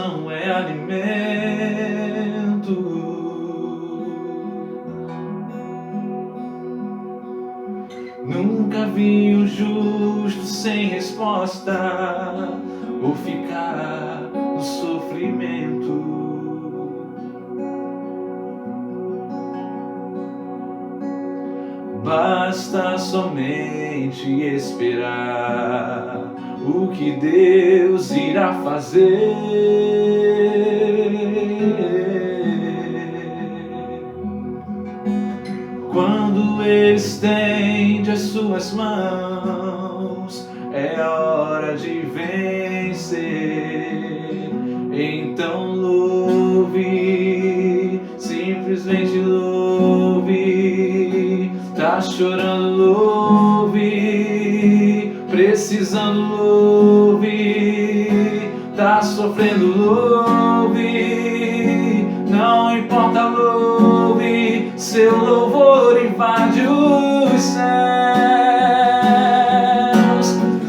oração é alimento. Nunca vi o justo sem resposta ou ficar no sofrimento. Basta somente esperar o que Deus irá fazer. Quando Ele estende as suas mãos, é hora de vencer. Então louve, simplesmente louve. Tá chorando, louve. Precisando, louve. Tá sofrendo, louve. Não importa, louve. Seu louvor invade os céus.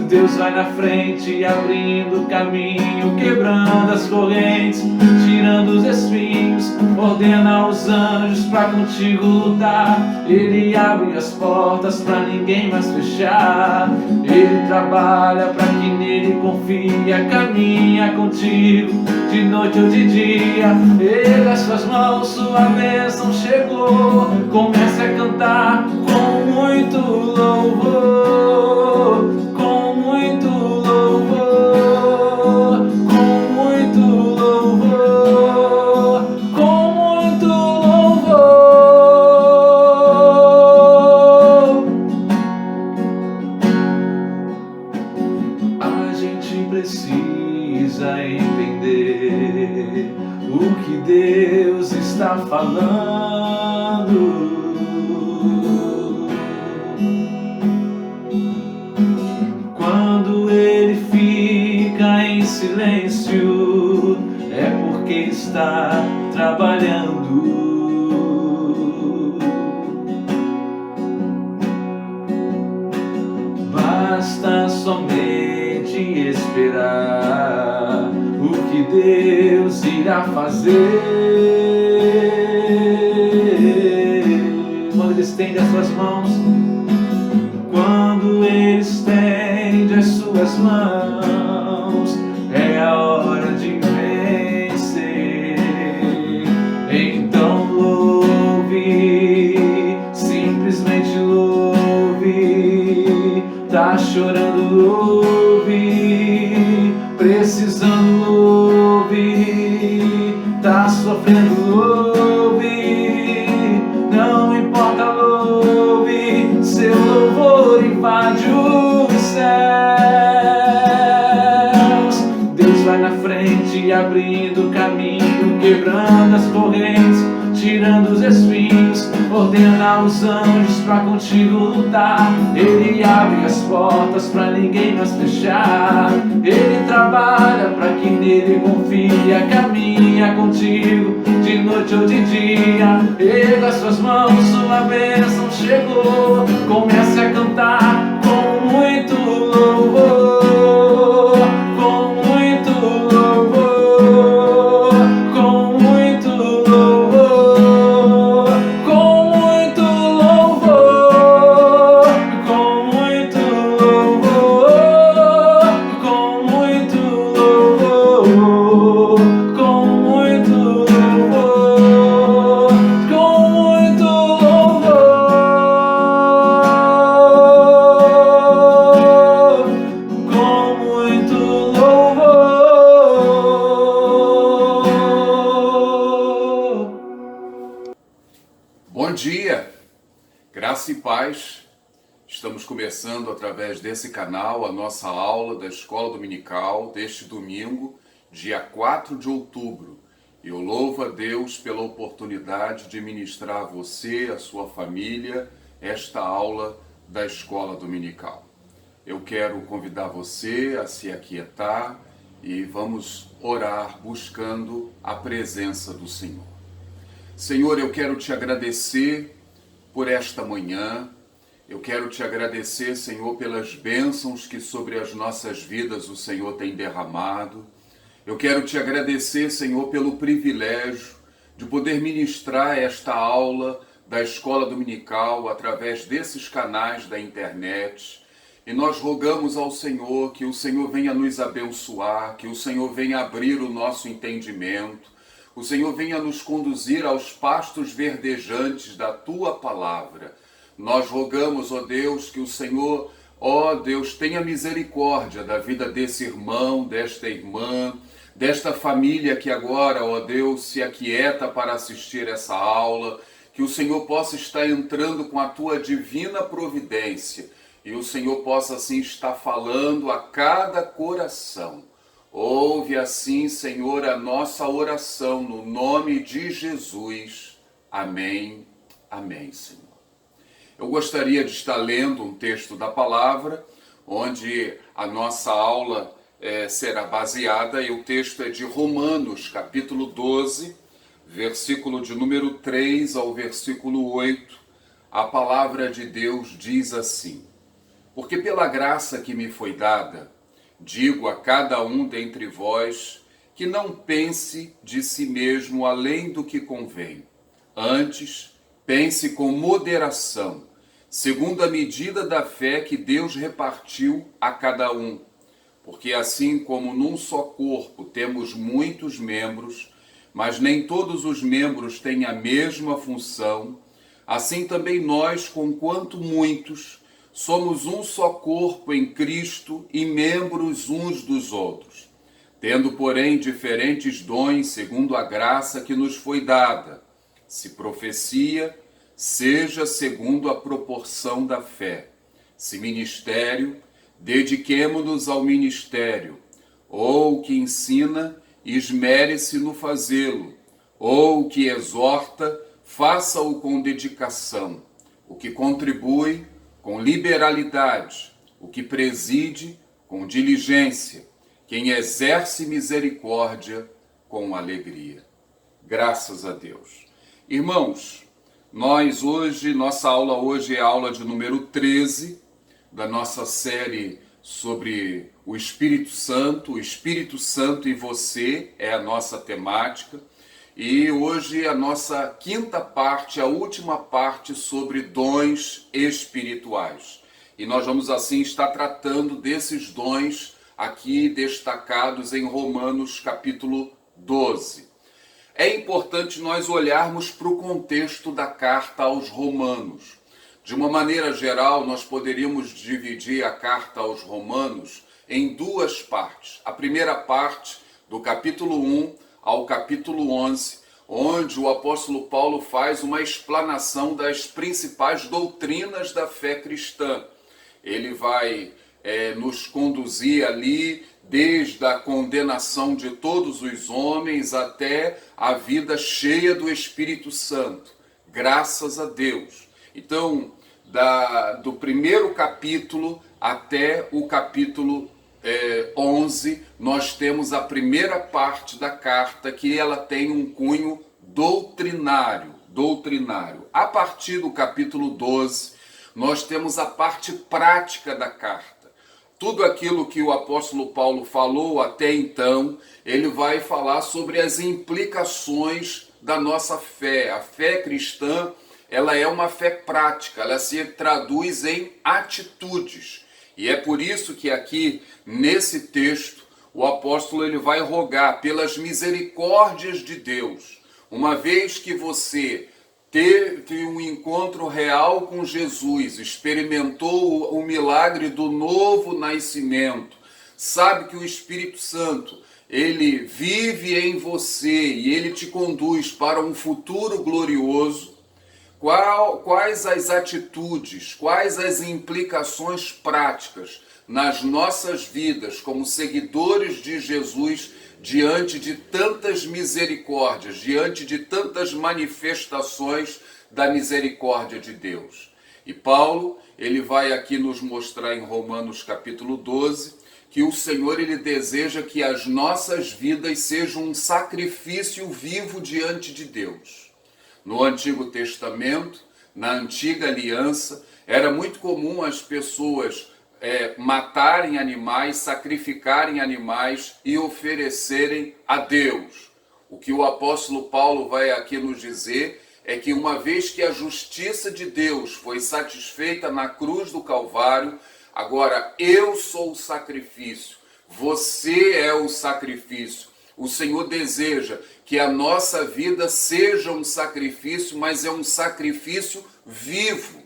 Deus vai na frente, abrindo o caminho, quebrando as correntes, tirando os espinhos, ordena os anjos pra contigo lutar. Ele abre as portas pra ninguém mais fechar. Ele trabalha pra quem nele confia, caminha contigo de noite ou de dia. Ele as suas mãos, sua bênção chegou. Comece a cantar com muito louvor, com muito louvor, com muito louvor, com muito louvor. A gente precisa entender o que Deus está falando. Quando Ele fica em silêncio, é porque está trabalhando. Basta somente esperar o que Deus irá fazer. Quando Ele estende as suas mãos, quando Ele estende as suas mãos, é a hora de vencer. Então louve, simplesmente louve. Tá chorando, louve. Precisando, louve. Tá sofrendo, louve. Não importa, louve. Seu louvor invade os céus. Deus vai na frente, abrindo o caminho, quebrando as correntes, tirando os espinhos, ordena os anjos pra contigo lutar. Ele abre as portas pra ninguém mais fechar. Ele trabalha pra quem nele confia, caminha contigo de noite ou de dia. Erga as suas mãos, sua bênção chegou. Comece a cantar com muito louvor, com muito louvor, com muito louvor, com muito louvor, com muito louvor, com muito louvor, com muito louvor, com muito louvor, com muito louvor. Bom dia, graça e paz. Estamos começando através desse canal a nossa aula da Escola Dominical deste domingo, dia 4 de outubro. Eu louvo a Deus pela oportunidade de ministrar a você, a sua família, esta aula da Escola Dominical. Eu quero convidar você a se aquietar e vamos orar buscando a presença do Senhor. Senhor, eu quero te agradecer por esta manhã. Eu quero te agradecer, Senhor, pelas bênçãos que sobre as nossas vidas o Senhor tem derramado. Eu quero te agradecer, Senhor, pelo privilégio de poder ministrar esta aula da Escola Dominical através desses canais da internet. E nós rogamos ao Senhor que o Senhor venha nos abençoar, que o Senhor venha abrir o nosso entendimento, o Senhor venha nos conduzir aos pastos verdejantes da Tua Palavra. Nós rogamos, ó Deus, que o Senhor, ó Deus, tenha misericórdia da vida desse irmão, desta irmã, desta família que agora, ó Deus, se aquieta para assistir essa aula, que o Senhor possa estar entrando com a Tua divina providência e o Senhor possa assim estar falando a cada coração. Ouve assim, Senhor, a nossa oração no nome de Jesus. Amém. Amém, Senhor. Eu gostaria de estar lendo um texto da palavra, onde a nossa aula será baseada, e o texto é de Romanos, capítulo 12, versículo de número 3 ao versículo 8. A palavra de Deus diz assim: Porque pela graça que me foi dada, digo a cada um dentre vós que não pense de si mesmo além do que convém. Antes, pense com moderação, segundo a medida da fé que Deus repartiu a cada um. Porque assim como num só corpo temos muitos membros, mas nem todos os membros têm a mesma função, assim também nós, conquanto muitos, somos um só corpo em Cristo e membros uns dos outros, tendo, porém, diferentes dons segundo a graça que nos foi dada. Se profecia, seja segundo a proporção da fé. Se ministério, dediquemo-nos ao ministério. Ou o que ensina, esmere-se no fazê-lo. Ou o que exorta, faça-o com dedicação. O que contribui, com liberalidade. O que preside, com diligência. Quem exerce misericórdia, com alegria. Graças a Deus. Irmãos, nossa aula hoje é a aula de número 13 da nossa série sobre o Espírito Santo e você é a nossa temática. E hoje a nossa quinta parte, a última parte sobre dons espirituais. E nós vamos assim estar tratando desses dons aqui destacados em Romanos capítulo 12. É importante nós olharmos para o contexto da carta aos Romanos. De uma maneira geral, nós poderíamos dividir a carta aos Romanos em duas partes. A primeira parte, do capítulo 1 ao capítulo 11, onde o apóstolo Paulo faz uma explanação das principais doutrinas da fé cristã. Ele vai nos conduzir ali desde a condenação de todos os homens até a vida cheia do Espírito Santo. Graças a Deus. Então, do primeiro capítulo até o capítulo 11, nós temos a primeira parte da carta, que ela tem um cunho doutrinário. A partir do capítulo 12, nós temos a parte prática da carta. Tudo aquilo que o apóstolo Paulo falou até então, ele vai falar sobre as implicações da nossa fé. A fé cristã, ela é uma fé prática, ela se traduz em atitudes. E é por isso que aqui, nesse texto, o apóstolo ele vai rogar pelas misericórdias de Deus. Uma vez que você teve um encontro real com Jesus, experimentou o milagre do novo nascimento, sabe que o Espírito Santo, ele vive em você e ele te conduz para um futuro glorioso. Quais as atitudes, quais as implicações práticas nas nossas vidas como seguidores de Jesus diante de tantas misericórdias, diante de tantas manifestações da misericórdia de Deus? E Paulo, ele vai aqui nos mostrar em Romanos capítulo 12, que o Senhor ele deseja que as nossas vidas sejam um sacrifício vivo diante de Deus. No Antigo Testamento, na Antiga Aliança, era muito comum as pessoas matarem animais, sacrificarem animais e oferecerem a Deus. O que o apóstolo Paulo vai aqui nos dizer é que uma vez que a justiça de Deus foi satisfeita na cruz do Calvário, agora eu sou o sacrifício, você é o sacrifício. O Senhor deseja que a nossa vida seja um sacrifício, mas é um sacrifício vivo,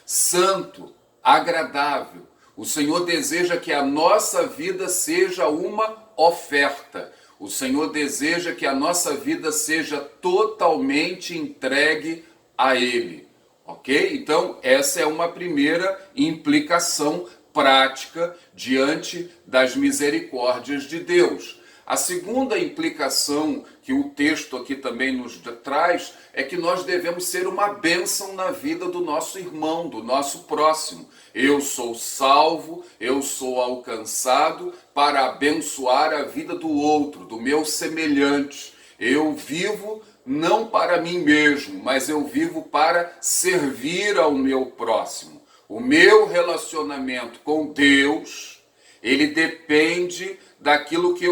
santo, agradável. O Senhor deseja que a nossa vida seja uma oferta. O Senhor deseja que a nossa vida seja totalmente entregue a Ele. Ok? Então, essa é uma primeira implicação prática diante das misericórdias de Deus. A segunda implicação que o texto aqui também nos traz é que nós devemos ser uma bênção na vida do nosso irmão, do nosso próximo. Eu sou salvo, eu sou alcançado para abençoar a vida do outro, do meu semelhante. Eu vivo não para mim mesmo, mas eu vivo para servir ao meu próximo. O meu relacionamento com Deus, ele depende daquilo que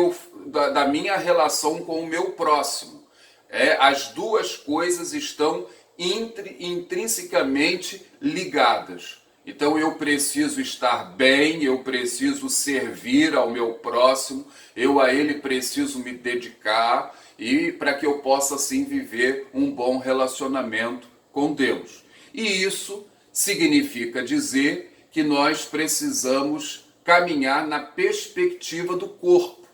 da minha relação com o meu próximo. As duas coisas estão intrinsecamente ligadas. Então eu preciso estar bem, eu preciso servir ao meu próximo, eu a ele preciso me dedicar e para que eu possa assim viver um bom relacionamento com Deus. E isso significa dizer que nós precisamos caminhar na perspectiva do corpo.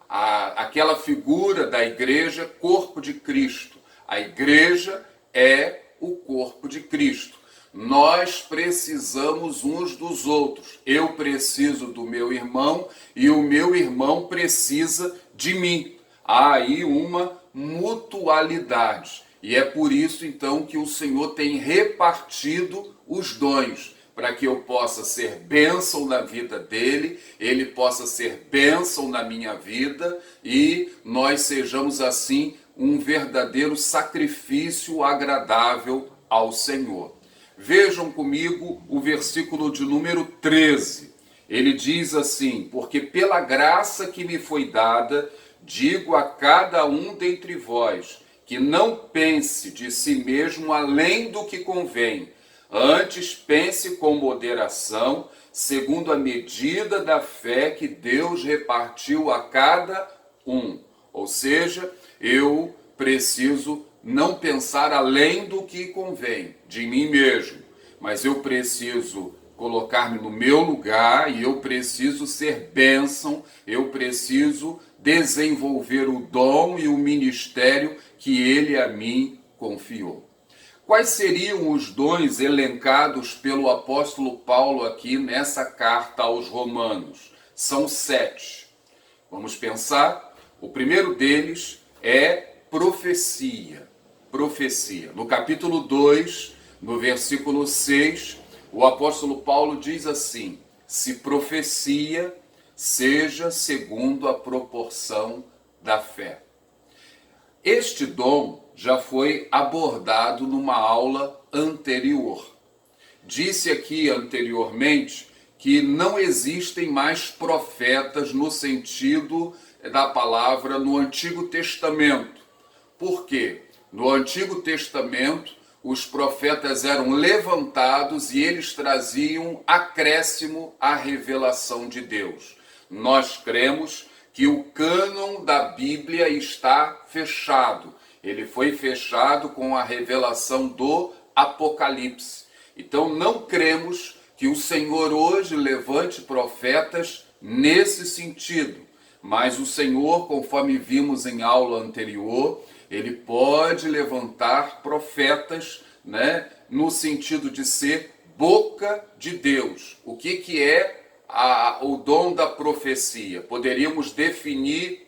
Aquela figura da igreja, corpo de Cristo. A igreja é o corpo de Cristo. Nós precisamos uns dos outros. Eu preciso do meu irmão e o meu irmão precisa de mim. Há aí uma mutualidade. E é por isso então que o Senhor tem repartido os dons, para que eu possa ser bênção na vida dele, ele possa ser bênção na minha vida e nós sejamos assim um verdadeiro sacrifício agradável ao Senhor. Vejam comigo o versículo de número 13. Ele diz assim: porque pela graça que me foi dada, digo a cada um dentre vós, que não pense de si mesmo além do que convém, antes pense com moderação, segundo a medida da fé que Deus repartiu a cada um. Ou seja, eu preciso não pensar além do que convém de mim mesmo, mas eu preciso colocar-me no meu lugar e eu preciso ser bênção, eu preciso desenvolver o dom e o ministério que Ele a mim confiou. Quais seriam os dons elencados pelo apóstolo Paulo aqui nessa carta aos Romanos? São 7. Vamos pensar. O primeiro deles é profecia. Profecia. No capítulo 2, no versículo 6, o apóstolo Paulo diz assim: se profecia, seja segundo a proporção da fé. Este dom já foi abordado numa aula anterior. Disse aqui anteriormente que não existem mais profetas no sentido da palavra no Antigo Testamento. Por quê? No Antigo Testamento, os profetas eram levantados e eles traziam acréscimo à revelação de Deus. Nós cremos que o cânon da Bíblia está fechado. Ele foi fechado com a revelação do Apocalipse. Então não cremos que o Senhor hoje levante profetas nesse sentido. Mas o Senhor, conforme vimos em aula anterior, ele pode levantar profetas, no sentido de ser boca de Deus. O que é o dom da profecia? Poderíamos definir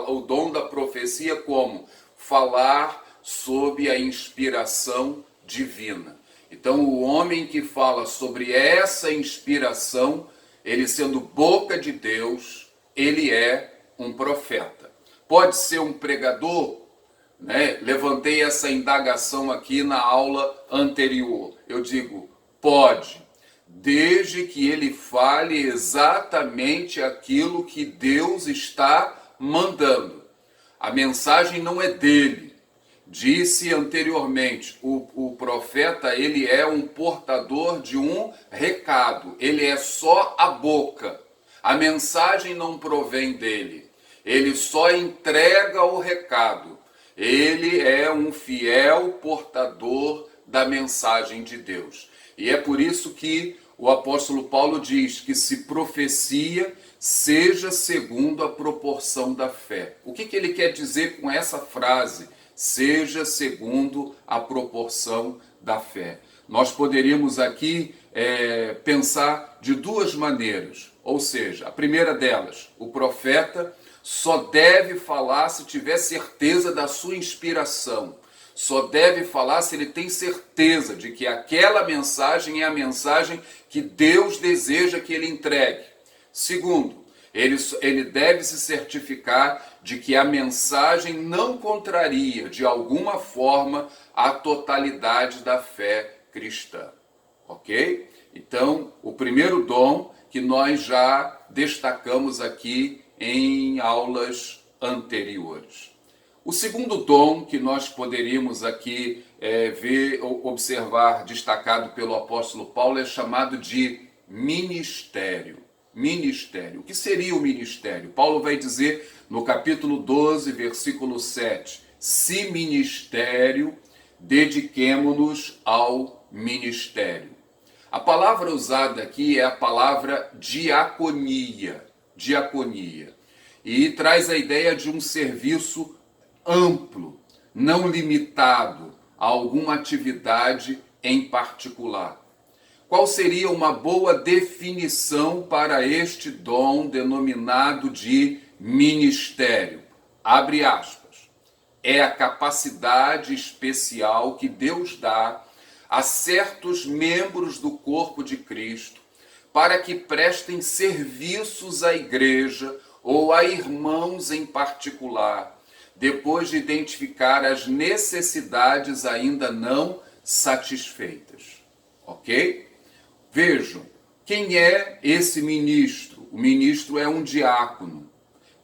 o dom da profecia como falar sob a inspiração divina. Então, o homem que fala sobre essa inspiração, ele sendo boca de Deus, ele é um profeta. Pode ser um pregador? Levantei essa indagação aqui na aula anterior. Eu digo, pode. desde que ele fale exatamente aquilo que Deus está mandando. A mensagem não é dele. Disse anteriormente, o profeta, ele é um portador de um recado, ele é só a boca. A mensagem não provém dele, ele só entrega o recado. Ele é um fiel portador da mensagem de Deus. E é por isso que o apóstolo Paulo diz que se profecia, seja segundo a proporção da fé. O que ele quer dizer com essa frase? Seja segundo a proporção da fé. Nós poderíamos aqui pensar de duas maneiras. Ou seja, a primeira delas, o profeta só deve falar se tiver certeza da sua inspiração. Só deve falar se ele tem certeza de que aquela mensagem é a mensagem que Deus deseja que ele entregue. Segundo, ele deve se certificar de que a mensagem não contraria de alguma forma a totalidade da fé cristã. Ok? Então, o primeiro dom que nós já destacamos aqui em aulas anteriores. O segundo dom que nós poderíamos aqui observar destacado pelo apóstolo Paulo é chamado de ministério. Ministério. O que seria o ministério? Paulo vai dizer no capítulo 12, versículo 7, se ministério, dediquemo-nos ao ministério. A palavra usada aqui é a palavra diaconia. Diaconia. E traz a ideia de um serviço amplo, não limitado a alguma atividade em particular. Qual seria uma boa definição para este dom denominado de ministério? Abre aspas. É a capacidade especial que Deus dá a certos membros do corpo de Cristo para que prestem serviços à igreja ou a irmãos em particular, depois de identificar as necessidades ainda não satisfeitas. Ok? Vejam, quem é esse ministro? O ministro é um diácono.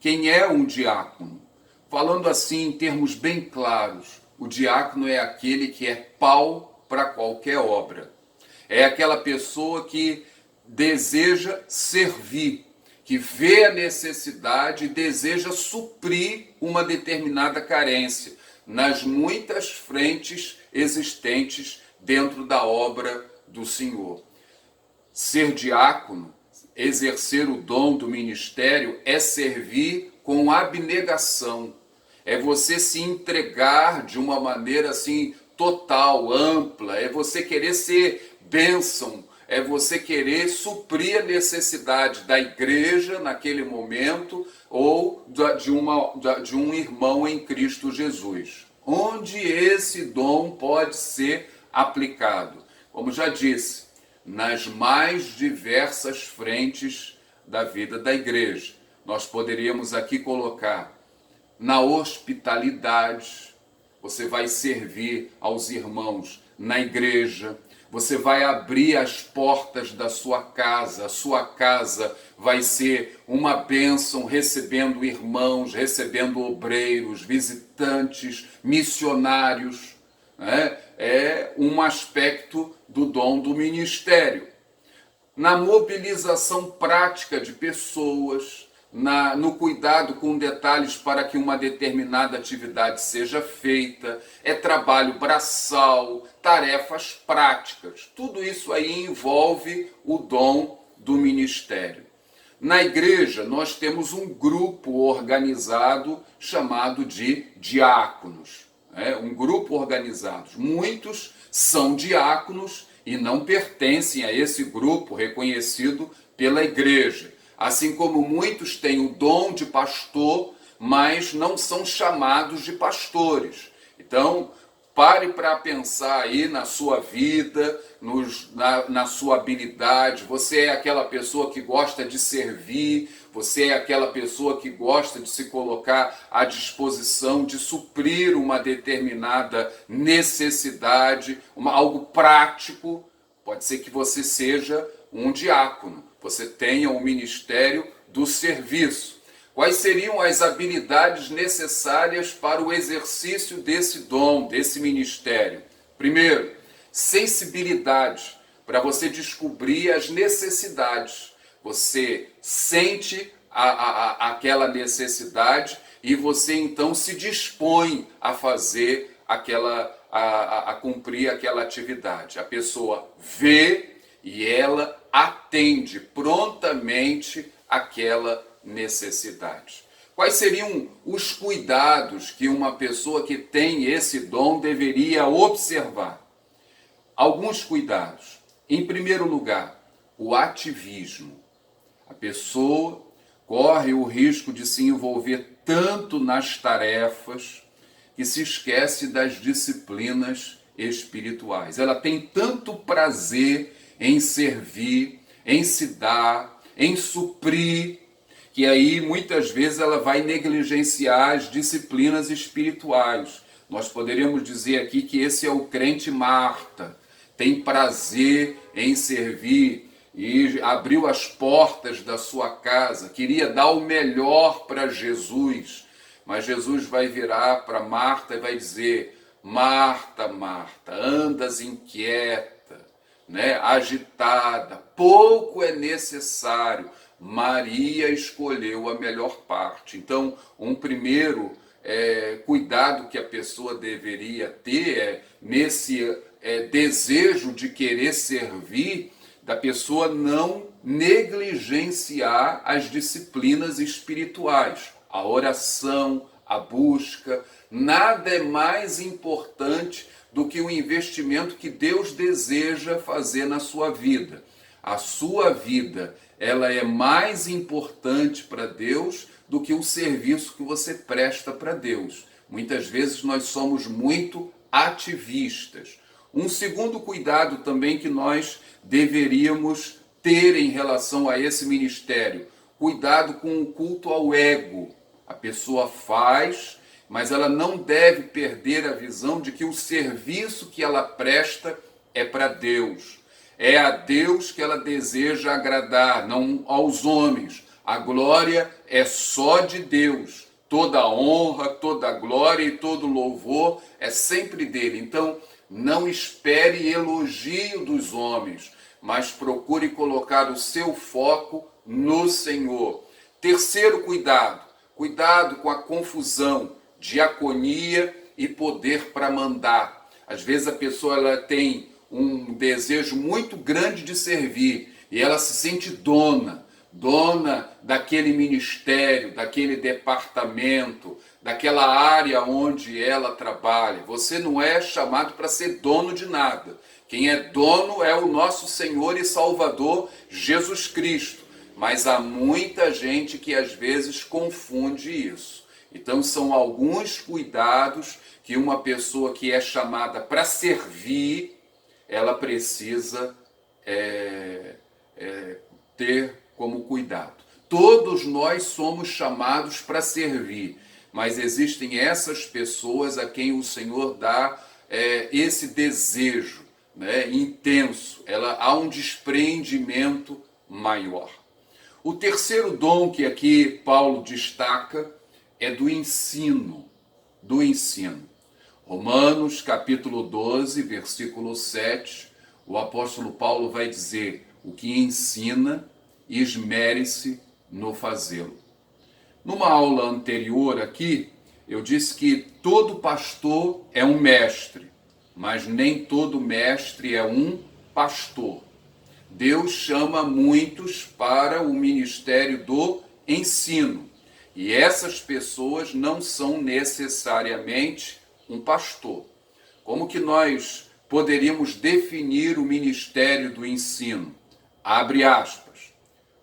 Quem é um diácono? Falando assim em termos bem claros, o diácono é aquele que é pau para qualquer obra. É aquela pessoa que deseja servir, que vê a necessidade e deseja suprir uma determinada carência nas muitas frentes existentes dentro da obra do Senhor. Ser diácono, exercer o dom do ministério, é servir com abnegação. É você se entregar de uma maneira assim total, ampla. É você querer ser bênção. É você querer suprir a necessidade da igreja naquele momento ou de um irmão em Cristo Jesus. Onde esse dom pode ser aplicado? Como já disse, nas mais diversas frentes da vida da igreja. Nós poderíamos aqui colocar na hospitalidade, você vai servir aos irmãos na igreja, você vai abrir as portas da sua casa, a sua casa vai ser uma bênção, recebendo irmãos, recebendo obreiros, visitantes, missionários, né? É um aspecto do dom do ministério. Na mobilização prática de pessoas, no cuidado com detalhes para que uma determinada atividade seja feita, é trabalho braçal, tarefas práticas. Tudo isso aí envolve o dom do ministério. Na igreja, nós temos um grupo organizado chamado de diáconos. Um grupo organizado. Muitos são diáconos e não pertencem a esse grupo reconhecido pela igreja. Assim como muitos têm o dom de pastor, mas não são chamados de pastores. Então, pare para pensar aí na sua vida, na sua habilidade. Você é aquela pessoa que gosta de servir, você é aquela pessoa que gosta de se colocar à disposição de suprir uma determinada necessidade, algo prático. Pode ser que você seja um diácono, você tenha o ministério do serviço. Quais seriam as habilidades necessárias para o exercício desse dom, desse ministério? Primeiro, sensibilidade, para você descobrir as necessidades. Você sente aquela necessidade e você então se dispõe a fazer a cumprir aquela atividade. A pessoa vê e ela atende prontamente aquela necessidade. Quais seriam os cuidados que uma pessoa que tem esse dom deveria observar? Alguns cuidados. Em primeiro lugar, o ativismo. A pessoa corre o risco de se envolver tanto nas tarefas que se esquece das disciplinas espirituais. Ela tem tanto prazer em servir, em se dar, em suprir, que aí muitas vezes ela vai negligenciar as disciplinas espirituais. Nós poderíamos dizer aqui que esse é o crente Marta, tem prazer em servir e abriu as portas da sua casa, queria dar o melhor para Jesus, mas Jesus vai virar para Marta e vai dizer: Marta, Marta, andas inquieta, né, agitada, pouco é necessário, Maria escolheu a melhor parte. Então, um primeiro cuidado que a pessoa deveria ter nesse desejo de querer servir, da pessoa não negligenciar as disciplinas espirituais, a oração, a busca. Nada é mais importante do que o investimento que Deus deseja fazer na sua vida. A sua vida, ela é mais importante para Deus do que o serviço que você presta para Deus. Muitas vezes nós somos muito ativistas. Um segundo cuidado também que nós deveríamos ter em relação a esse ministério: cuidado com o culto ao ego. A pessoa faz, mas ela não deve perder a visão de que o serviço que ela presta é para Deus. É a Deus que ela deseja agradar, não aos homens. A glória é só de Deus. Toda honra, toda glória e todo louvor é sempre dele. Então, não espere elogio dos homens, mas procure colocar o seu foco no Senhor. Terceiro cuidado, cuidado com a confusão, diaconia e poder para mandar. Às vezes a pessoa ela tem um desejo muito grande de servir e ela se sente dona daquele ministério, daquele departamento, daquela área onde ela trabalha. Você não é chamado para ser dono de nada. Quem é dono é o nosso Senhor e Salvador Jesus Cristo. Mas há muita gente que às vezes confunde isso. Então são alguns cuidados que uma pessoa que é chamada para servir, ela precisa ter como cuidado. Todos nós somos chamados para servir, mas existem essas pessoas a quem o Senhor dá esse desejo, né, intenso. Há um desprendimento maior. O terceiro dom que aqui Paulo destaca é do ensino. Do ensino. Romanos capítulo 12, versículo 7, o apóstolo Paulo vai dizer: o que ensina, esmere-se no fazê-lo. Numa aula anterior aqui, eu disse que todo pastor é um mestre, mas nem todo mestre é um pastor. Deus chama muitos para o ministério do ensino, e essas pessoas não são necessariamente um pastor. Como que nós poderíamos definir o ministério do ensino? Abre aspas.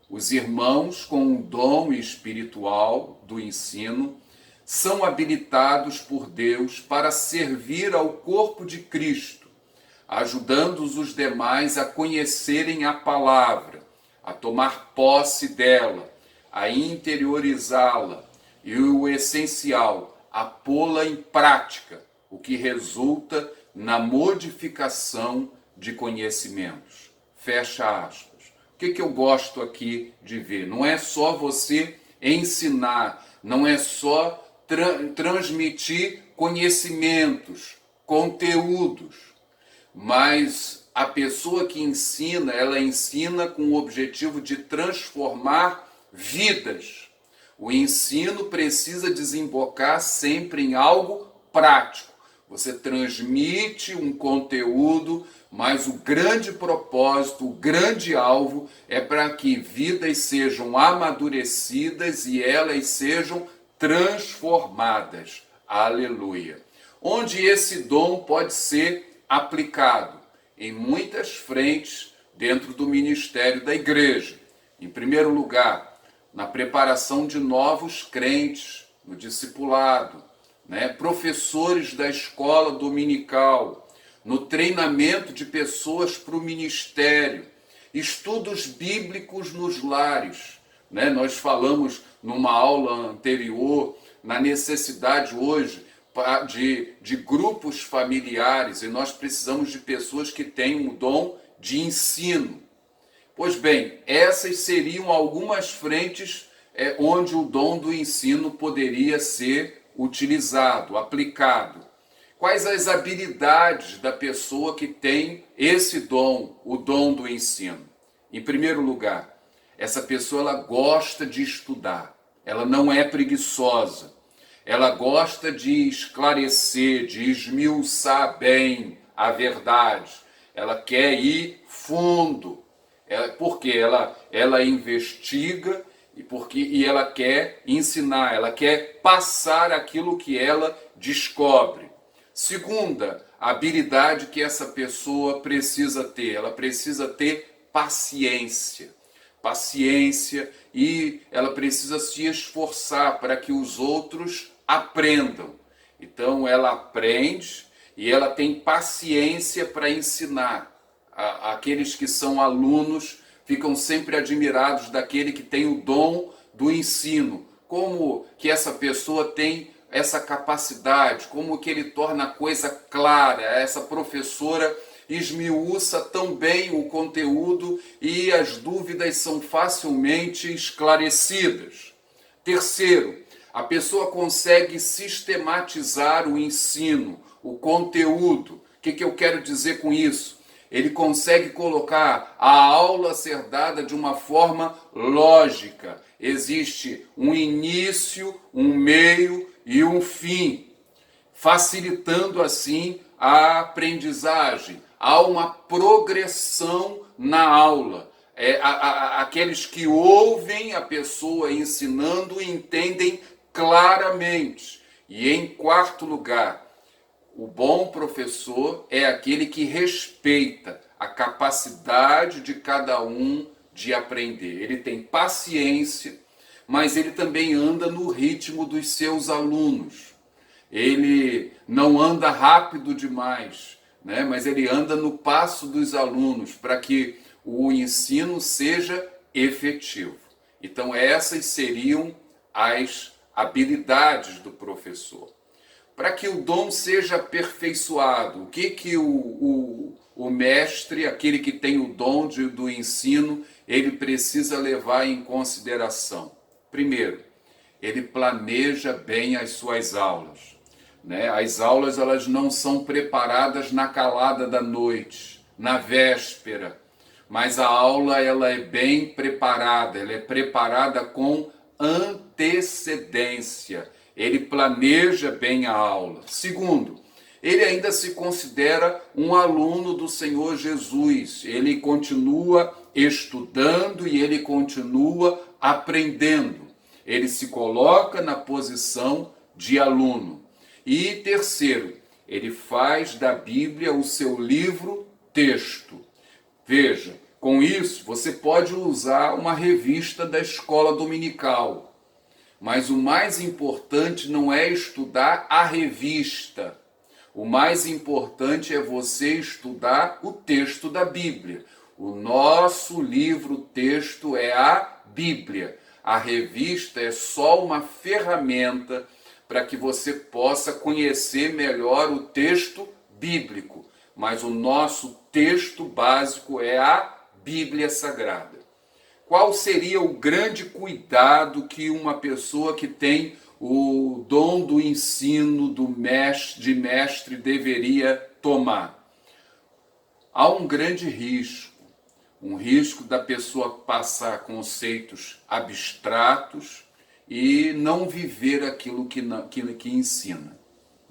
Os irmãos com o dom espiritual do ensino são habilitados por Deus para servir ao corpo de Cristo, ajudando os demais a conhecerem a palavra, a tomar posse dela, a interiorizá-la e, o essencial, a pô-la em prática, o que resulta na modificação de conhecimentos. Fecha aspas. O que eu gosto aqui de ver? Não é só você ensinar, não é só transmitir conhecimentos, conteúdos, mas a pessoa que ensina, ela ensina com o objetivo de transformar vidas. O ensino precisa desembocar sempre em algo prático. Você transmite um conteúdo, mas o grande propósito, o grande alvo é para que vidas sejam amadurecidas e elas sejam transformadas. Aleluia. Onde esse dom pode ser aplicado? Em muitas frentes dentro do ministério da igreja. Em primeiro lugar, na preparação de novos crentes, no discipulado, professores da escola dominical, no treinamento de pessoas para o ministério, estudos bíblicos nos lares. Nós falamos numa aula anterior na necessidade hoje de grupos familiares, e nós precisamos de pessoas que tenham o dom de ensino. Pois bem, essas seriam algumas frentes onde o dom do ensino poderia ser utilizado, aplicado. Quais as habilidades da pessoa que tem esse dom, o dom do ensino? Em primeiro lugar, essa pessoa ela gosta de estudar, ela não é preguiçosa, ela gosta de esclarecer, de esmiuçar bem a verdade, ela quer ir fundo, porque ela investiga e ela quer ensinar, ela quer passar aquilo que ela descobre. Segunda habilidade que essa pessoa precisa ter, ela precisa ter paciência. Paciência, e ela precisa se esforçar para que os outros aprendam. Então ela aprende e ela tem paciência para ensinar. Aqueles que são alunos ficam sempre admirados daquele que tem o dom do ensino. Como que essa pessoa tem essa capacidade, como que ele torna a coisa clara, essa professora esmiuça tão bem o conteúdo e as dúvidas são facilmente esclarecidas. Terceiro, a pessoa consegue sistematizar o ensino, o conteúdo. O que eu quero dizer com isso? Ele consegue colocar a aula a ser dada de uma forma lógica. Existe um início, um meio e um fim, facilitando assim a aprendizagem. Há uma progressão na aula. Aqueles que ouvem a pessoa ensinando entendem claramente. E em quarto lugar, o bom professor é aquele que respeita a capacidade de cada um de aprender. Ele tem paciência, mas ele também anda no ritmo dos seus alunos. Ele não anda rápido demais, mas ele anda no passo dos alunos para que o ensino seja efetivo. Então essas seriam as habilidades do professor. Para que o dom seja aperfeiçoado, o que o mestre, aquele que tem o dom do ensino, ele precisa levar em consideração? Primeiro, ele planeja bem as suas aulas. As aulas elas não são preparadas na calada da noite, na véspera, mas a aula ela é bem preparada, ela é preparada com antecedência. Ele planeja bem a aula. Segundo, ele ainda se considera um aluno do Senhor Jesus. Ele continua estudando e ele continua aprendendo. Ele se coloca na posição de aluno. E terceiro, ele faz da Bíblia o seu livro-texto. Veja, com isso você pode usar uma revista da escola dominical. Mas o mais importante não é estudar a revista. O mais importante é você estudar o texto da Bíblia. O nosso livro-texto é a Bíblia. A revista é só uma ferramenta para que você possa conhecer melhor o texto bíblico. Mas o nosso texto básico é a Bíblia Sagrada. Qual seria o grande cuidado que uma pessoa que tem o dom do ensino de mestre deveria tomar? Há um grande risco, um risco da pessoa passar conceitos abstratos e não viver aquilo que ensina,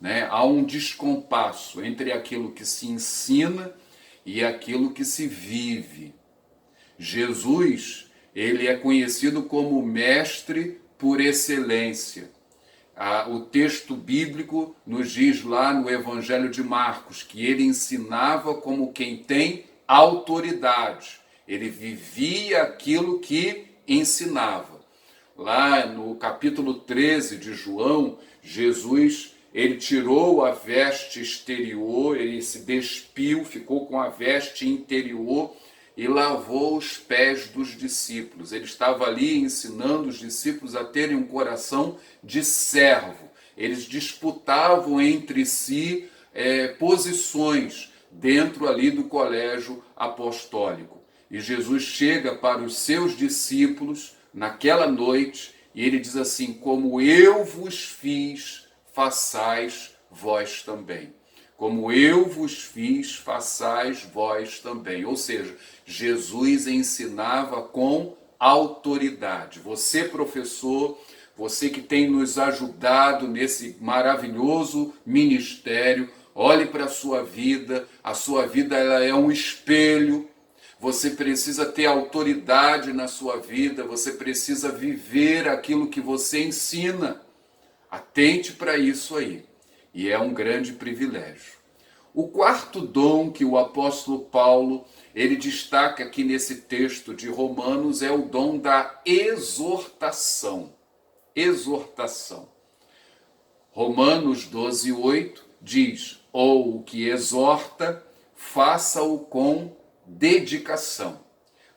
né? Há um descompasso entre aquilo que se ensina e aquilo que se vive. Jesus, ele é conhecido como mestre por excelência. O texto bíblico nos diz lá no Evangelho de Marcos que ele ensinava como quem tem autoridade. Ele vivia aquilo que ensinava. Lá no capítulo 13 de João, Jesus, ele tirou a veste exterior, ele se despiu, ficou com a veste interior e lavou os pés dos discípulos. Ele estava ali ensinando os discípulos a terem um coração de servo. Eles disputavam entre si posições dentro ali do colégio apostólico. E Jesus chega para os seus discípulos naquela noite e ele diz assim: como eu vos fiz, façais vós também. Como eu vos fiz, façais vós também. Ou seja, Jesus ensinava com autoridade. Você, professor, você que tem nos ajudado nesse maravilhoso ministério, olhe para a sua vida ela é um espelho. Você precisa ter autoridade na sua vida, você precisa viver aquilo que você ensina. Atente para isso aí. E é um grande privilégio. O quarto dom que o apóstolo Paulo, ele destaca aqui nesse texto de Romanos é o dom da exortação. Exortação. Romanos 12:8 diz: ou o que exorta, faça-o com dedicação.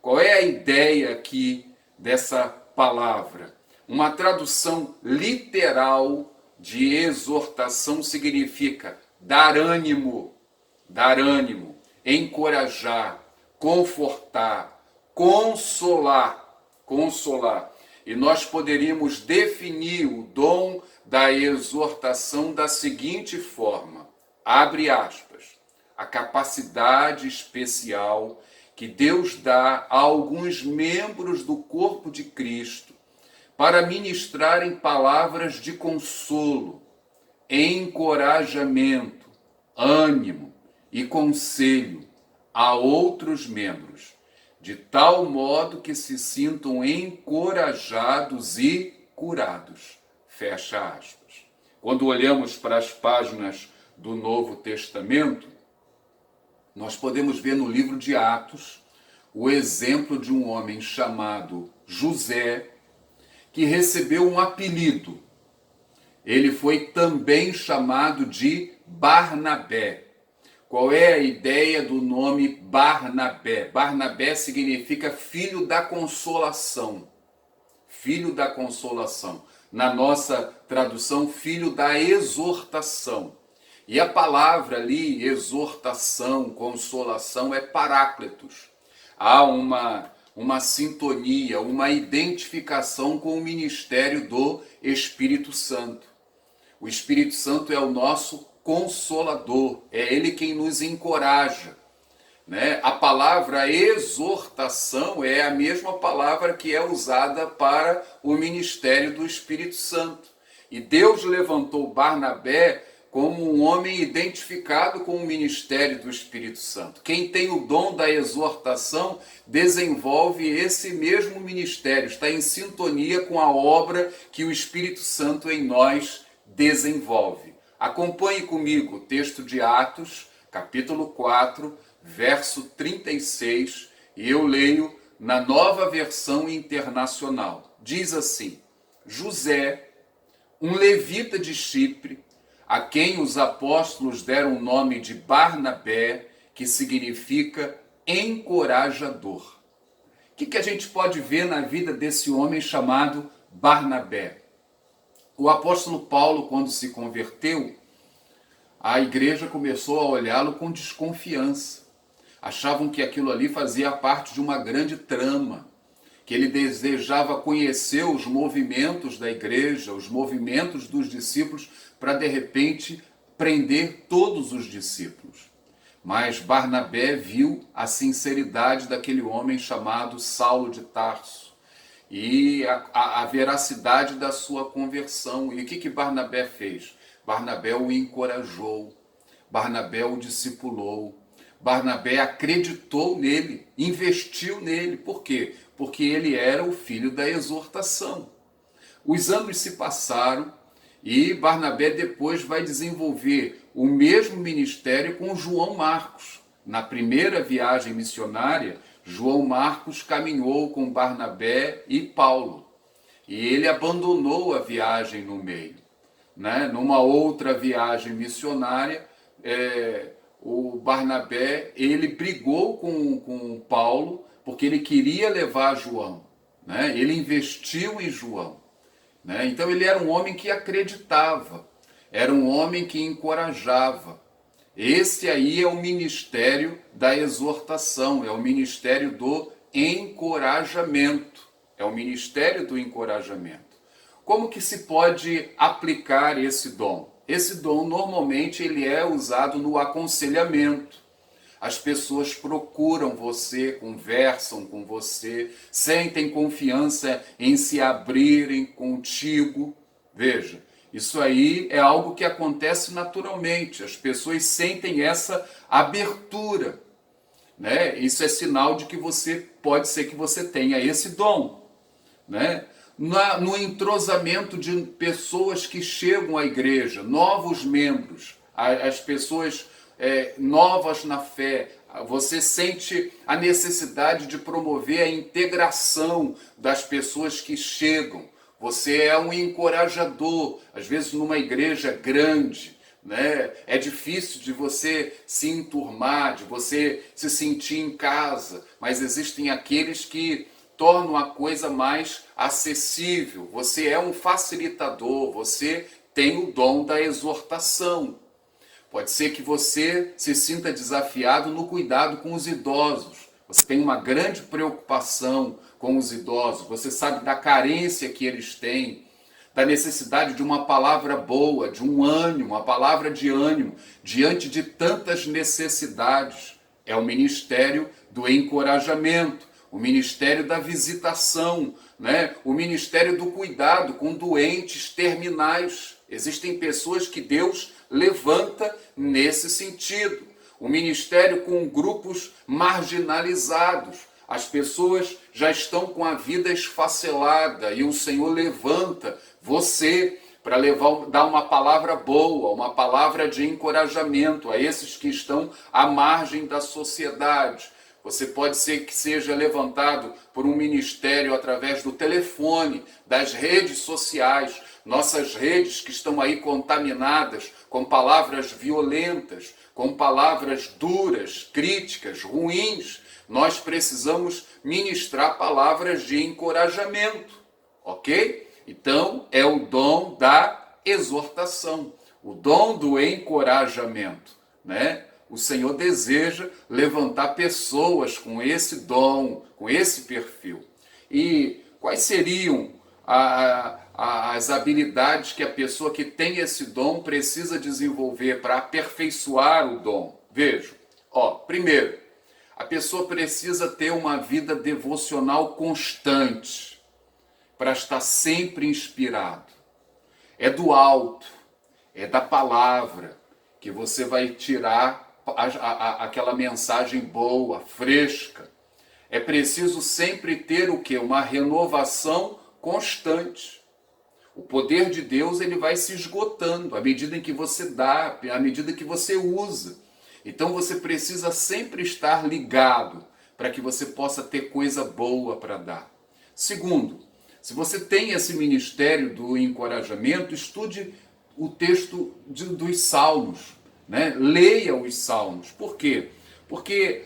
Qual é a ideia aqui dessa palavra? Uma tradução literal de exortação significa dar ânimo, encorajar, confortar, consolar. E nós poderíamos definir o dom da exortação da seguinte forma, abre aspas, a capacidade especial que Deus dá a alguns membros do corpo de Cristo para ministrarem palavras de consolo, encorajamento, ânimo e conselho a outros membros, de tal modo que se sintam encorajados e curados. Fecha aspas. Quando olhamos para as páginas do Novo Testamento, nós podemos ver no livro de Atos o exemplo de um homem chamado José, que recebeu um apelido. Ele foi também chamado de Barnabé. Qual é a ideia do nome Barnabé? Barnabé significa filho da consolação. Filho da consolação. Na nossa tradução, filho da exortação. E a palavra ali, exortação, consolação, é parácletos. Há uma sintonia, uma identificação com o ministério do Espírito Santo. O Espírito Santo é o nosso consolador, é ele quem nos encoraja, né? A palavra exortação é a mesma palavra que é usada para o ministério do Espírito Santo. E Deus levantou Barnabé como um homem identificado com o ministério do Espírito Santo. Quem tem o dom da exortação desenvolve esse mesmo ministério, está em sintonia com a obra que o Espírito Santo em nós desenvolve. Acompanhe comigo o texto de Atos, capítulo 4, verso 36, e eu leio na Nova Versão Internacional. Diz assim: José, um levita de Chipre, a quem os apóstolos deram o nome de Barnabé, que significa encorajador. O que a gente pode ver na vida desse homem chamado Barnabé? O apóstolo Paulo, quando se converteu, a igreja começou a olhá-lo com desconfiança. Achavam que aquilo ali fazia parte de uma grande trama, que ele desejava conhecer os movimentos da igreja, os movimentos dos discípulos, para de repente prender todos os discípulos. Mas Barnabé viu a sinceridade daquele homem chamado Saulo de Tarso e a veracidade da sua conversão. E o que Barnabé fez? Barnabé o encorajou, Barnabé o discipulou, Barnabé acreditou nele, investiu nele. Por quê? Porque ele era o filho da exortação. Os anos se passaram e Barnabé depois vai desenvolver o mesmo ministério com João Marcos. Na primeira viagem missionária, João Marcos caminhou com Barnabé e Paulo. E ele abandonou a viagem no meio. Numa outra viagem missionária, o Barnabé, ele brigou com Paulo, porque ele queria levar João. Ele investiu em João. Então ele era um homem que acreditava, era um homem que encorajava. Esse aí é o ministério da exortação, é o ministério do encorajamento. É o ministério do encorajamento. Como que se pode aplicar esse dom? Esse dom normalmente ele é usado no aconselhamento. As pessoas procuram você, conversam com você, sentem confiança em se abrirem contigo. Veja, isso aí é algo que acontece naturalmente. As pessoas sentem essa abertura, Isso é sinal de que pode ser que você tenha esse dom, No entrosamento de pessoas que chegam à igreja, novos membros, as pessoas novas na fé, você sente a necessidade de promover a integração das pessoas que chegam. Você é um encorajador, às vezes numa igreja grande, É difícil de você se enturmar, de você se sentir em casa, mas existem aqueles que tornam a coisa mais acessível. Você é um facilitador, você tem o dom da exortação. Pode ser que você se sinta desafiado no cuidado com os idosos. Você tem uma grande preocupação com os idosos. Você sabe da carência que eles têm, da necessidade de uma palavra boa, de um ânimo, uma palavra de ânimo, diante de tantas necessidades. É o ministério do encorajamento, o ministério da visitação, O ministério do cuidado com doentes terminais. Existem pessoas que Deus levanta nesse sentido. O ministério com grupos marginalizados. As pessoas já estão com a vida esfacelada e o Senhor levanta você para dar uma palavra boa, uma palavra de encorajamento a esses que estão à margem da sociedade. Você pode ser que seja levantado por um ministério através do telefone, das redes sociais, nossas redes que estão aí contaminadas com palavras violentas, com palavras duras, críticas, ruins. Nós precisamos ministrar palavras de encorajamento, ok? Então, é o dom da exortação, o dom do encorajamento, O Senhor deseja levantar pessoas com esse dom, com esse perfil. E quais seriam as habilidades que a pessoa que tem esse dom precisa desenvolver para aperfeiçoar o dom? Veja, primeiro, a pessoa precisa ter uma vida devocional constante para estar sempre inspirado. É do alto, é da palavra que você vai tirar aquela mensagem boa, fresca. É preciso sempre ter o quê? Uma renovação constante. O poder de Deus ele vai se esgotando à medida em que você dá, à medida que você usa. Então você precisa sempre estar ligado para que você possa ter coisa boa para dar. Segundo, se você tem esse ministério do encorajamento, estude o texto dos Salmos. Leia os Salmos. Por quê? Porque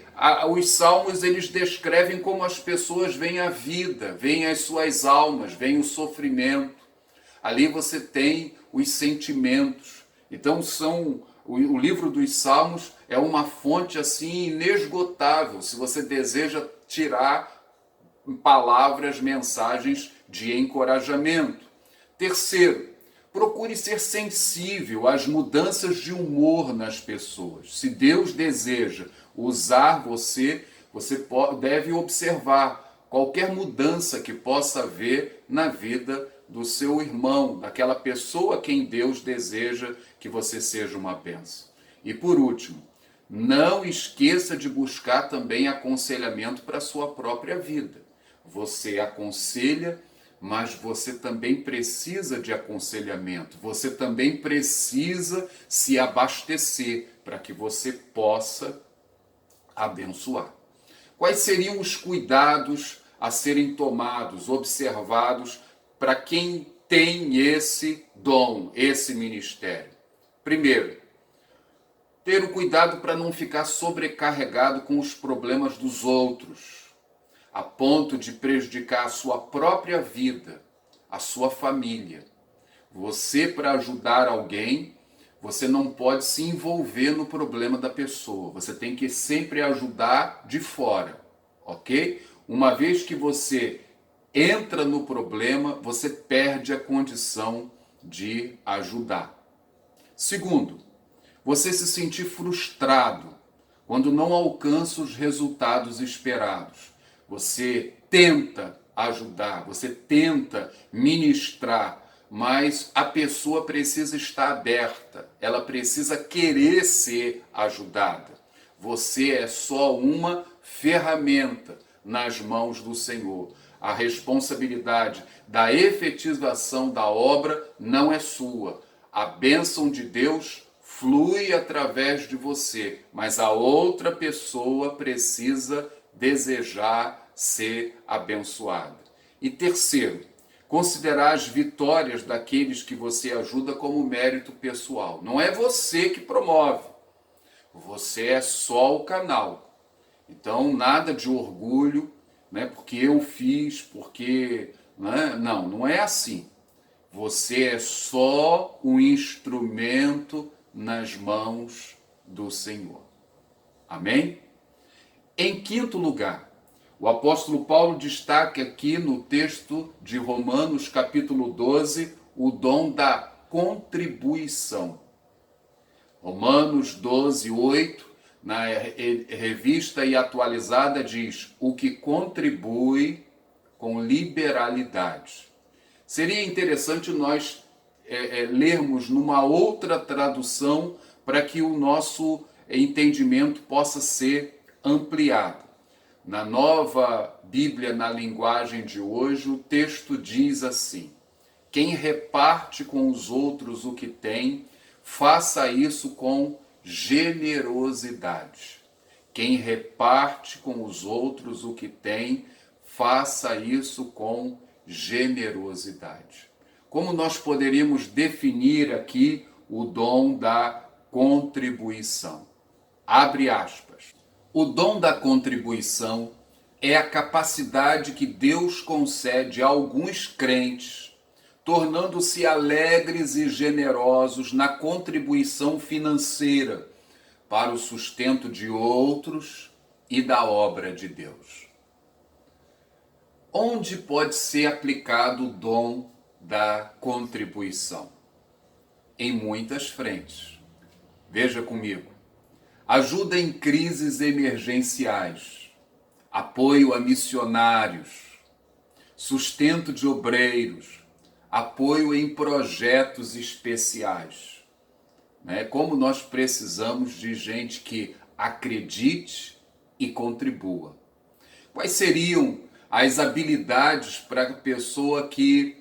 os Salmos eles descrevem como as pessoas veem a vida, veem as suas almas, veem o sofrimento. Ali você tem os sentimentos. Então o livro dos Salmos é uma fonte assim inesgotável, se você deseja tirar palavras, mensagens de encorajamento. Terceiro, procure ser sensível às mudanças de humor nas pessoas. Se Deus deseja usar você, você deve observar qualquer mudança que possa haver na vida do seu irmão, daquela pessoa a quem Deus deseja que você seja uma bênção. E por último, não esqueça de buscar também aconselhamento para a sua própria vida. Você aconselha, mas você também precisa de aconselhamento. Você também precisa se abastecer para que você possa abençoar. Quais seriam os cuidados a serem tomados, observados, para quem tem esse dom, esse ministério? Primeiro, ter o cuidado para não ficar sobrecarregado com os problemas dos outros, a ponto de prejudicar a sua própria vida, a sua família. Você, para ajudar alguém, você não pode se envolver no problema da pessoa. Você tem que sempre ajudar de fora, ok? Uma vez que você entra no problema, você perde a condição de ajudar. Segundo, você se sentir frustrado quando não alcança os resultados esperados. Você tenta ajudar, você tenta ministrar, mas a pessoa precisa estar aberta, ela precisa querer ser ajudada. Você é só uma ferramenta nas mãos do Senhor. A responsabilidade da efetivação da obra não é sua. A bênção de Deus flui através de você, mas a outra pessoa precisa desejar ser abençoada. E terceiro, considerar as vitórias daqueles que você ajuda como mérito pessoal. Não é você que promove, você é só o canal. Então, nada de orgulho, né, porque eu fiz, porque... Né? Não é assim. Você é só um instrumento nas mãos do Senhor. Amém? Em quinto lugar, o apóstolo Paulo destaca aqui no texto de Romanos, capítulo 12, o dom da contribuição. Romanos 12, 8, na revista e atualizada, diz: o que contribui com liberalidade. Seria interessante nós lermos numa outra tradução para que o nosso entendimento possa ser ampliado. Na Nova Bíblia, na linguagem de hoje, o texto diz assim: quem reparte com os outros o que tem, faça isso com generosidade. Quem reparte com os outros o que tem, faça isso com generosidade. Como nós poderíamos definir aqui o dom da contribuição? Abre aspas. O dom da contribuição é a capacidade que Deus concede a alguns crentes, tornando-se alegres e generosos na contribuição financeira para o sustento de outros e da obra de Deus. Onde pode ser aplicado o dom da contribuição? Em muitas frentes. Veja comigo. Ajuda em crises emergenciais, apoio a missionários, sustento de obreiros, apoio em projetos especiais. Como nós precisamos de gente que acredite e contribua. Quais seriam as habilidades para a pessoa que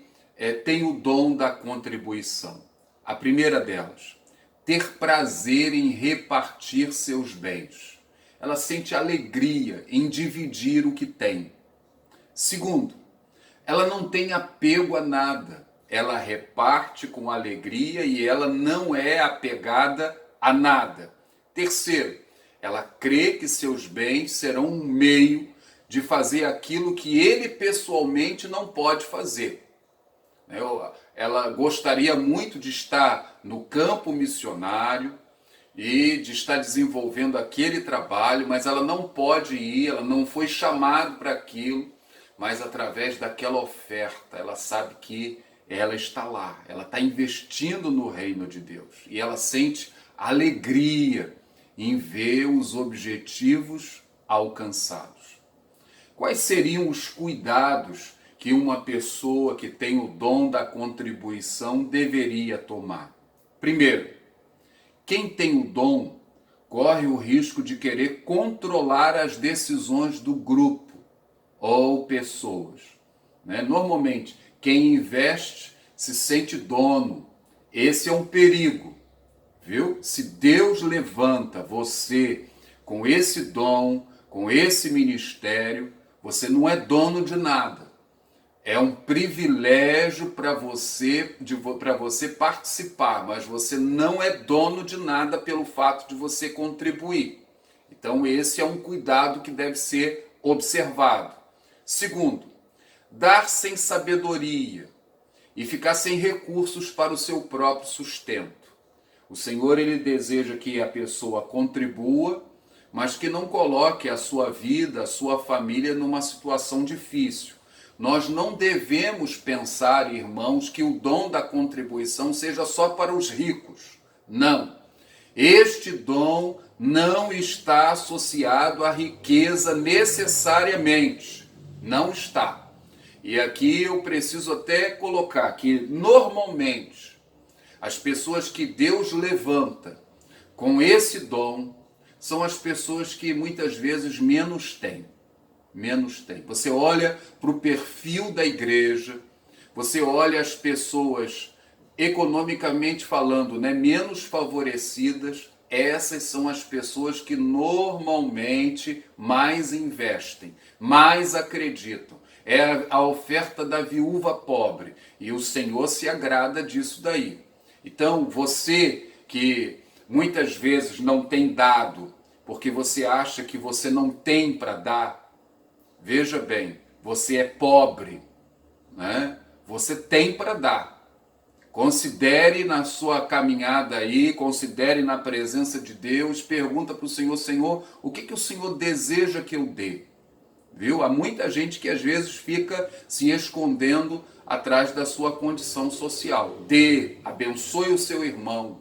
tem o dom da contribuição? A primeira delas, ter prazer em repartir seus bens. Ela sente alegria em dividir o que tem. Segundo, ela não tem apego a nada. Ela reparte com alegria e ela não é apegada a nada. Terceiro, ela crê que seus bens serão um meio de fazer aquilo que ele pessoalmente não pode fazer. Ela gostaria muito de estar no campo missionário e de estar desenvolvendo aquele trabalho, mas ela não pode ir, ela não foi chamada para aquilo, mas através daquela oferta, ela sabe que ela está lá, ela está investindo no reino de Deus. E ela sente alegria em ver os objetivos alcançados. Quais seriam os cuidados que uma pessoa que tem o dom da contribuição deveria tomar? Primeiro, quem tem o dom corre o risco de querer controlar as decisões do grupo ou pessoas. Normalmente, quem investe se sente dono. Esse é um perigo, viu? Se Deus levanta você com esse dom, com esse ministério, você não é dono de nada. É um privilégio para você participar, mas você não é dono de nada pelo fato de você contribuir. Então esse é um cuidado que deve ser observado. Segundo, dar sem sabedoria e ficar sem recursos para o seu próprio sustento. O Senhor, ele deseja que a pessoa contribua, mas que não coloque a sua vida, a sua família numa situação difícil. Nós não devemos pensar, irmãos, que o dom da contribuição seja só para os ricos. Não. Este dom não está associado à riqueza necessariamente. Não está. E aqui eu preciso até colocar que, normalmente, as pessoas que Deus levanta com esse dom são as pessoas que muitas vezes menos têm. Menos tem. Você olha para o perfil da igreja, você olha as pessoas economicamente falando, menos favorecidas, essas são as pessoas que normalmente mais investem, mais acreditam. É a oferta da viúva pobre e o Senhor se agrada disso daí. Então, você que muitas vezes não tem dado, porque você acha que você não tem para dar, veja bem, você é pobre, Você tem para dar. Considere na sua caminhada aí, considere na presença de Deus, pergunta para o Senhor, Senhor, o que o Senhor deseja que eu dê? Viu? Há muita gente que às vezes fica se escondendo atrás da sua condição social. Dê, abençoe o seu irmão.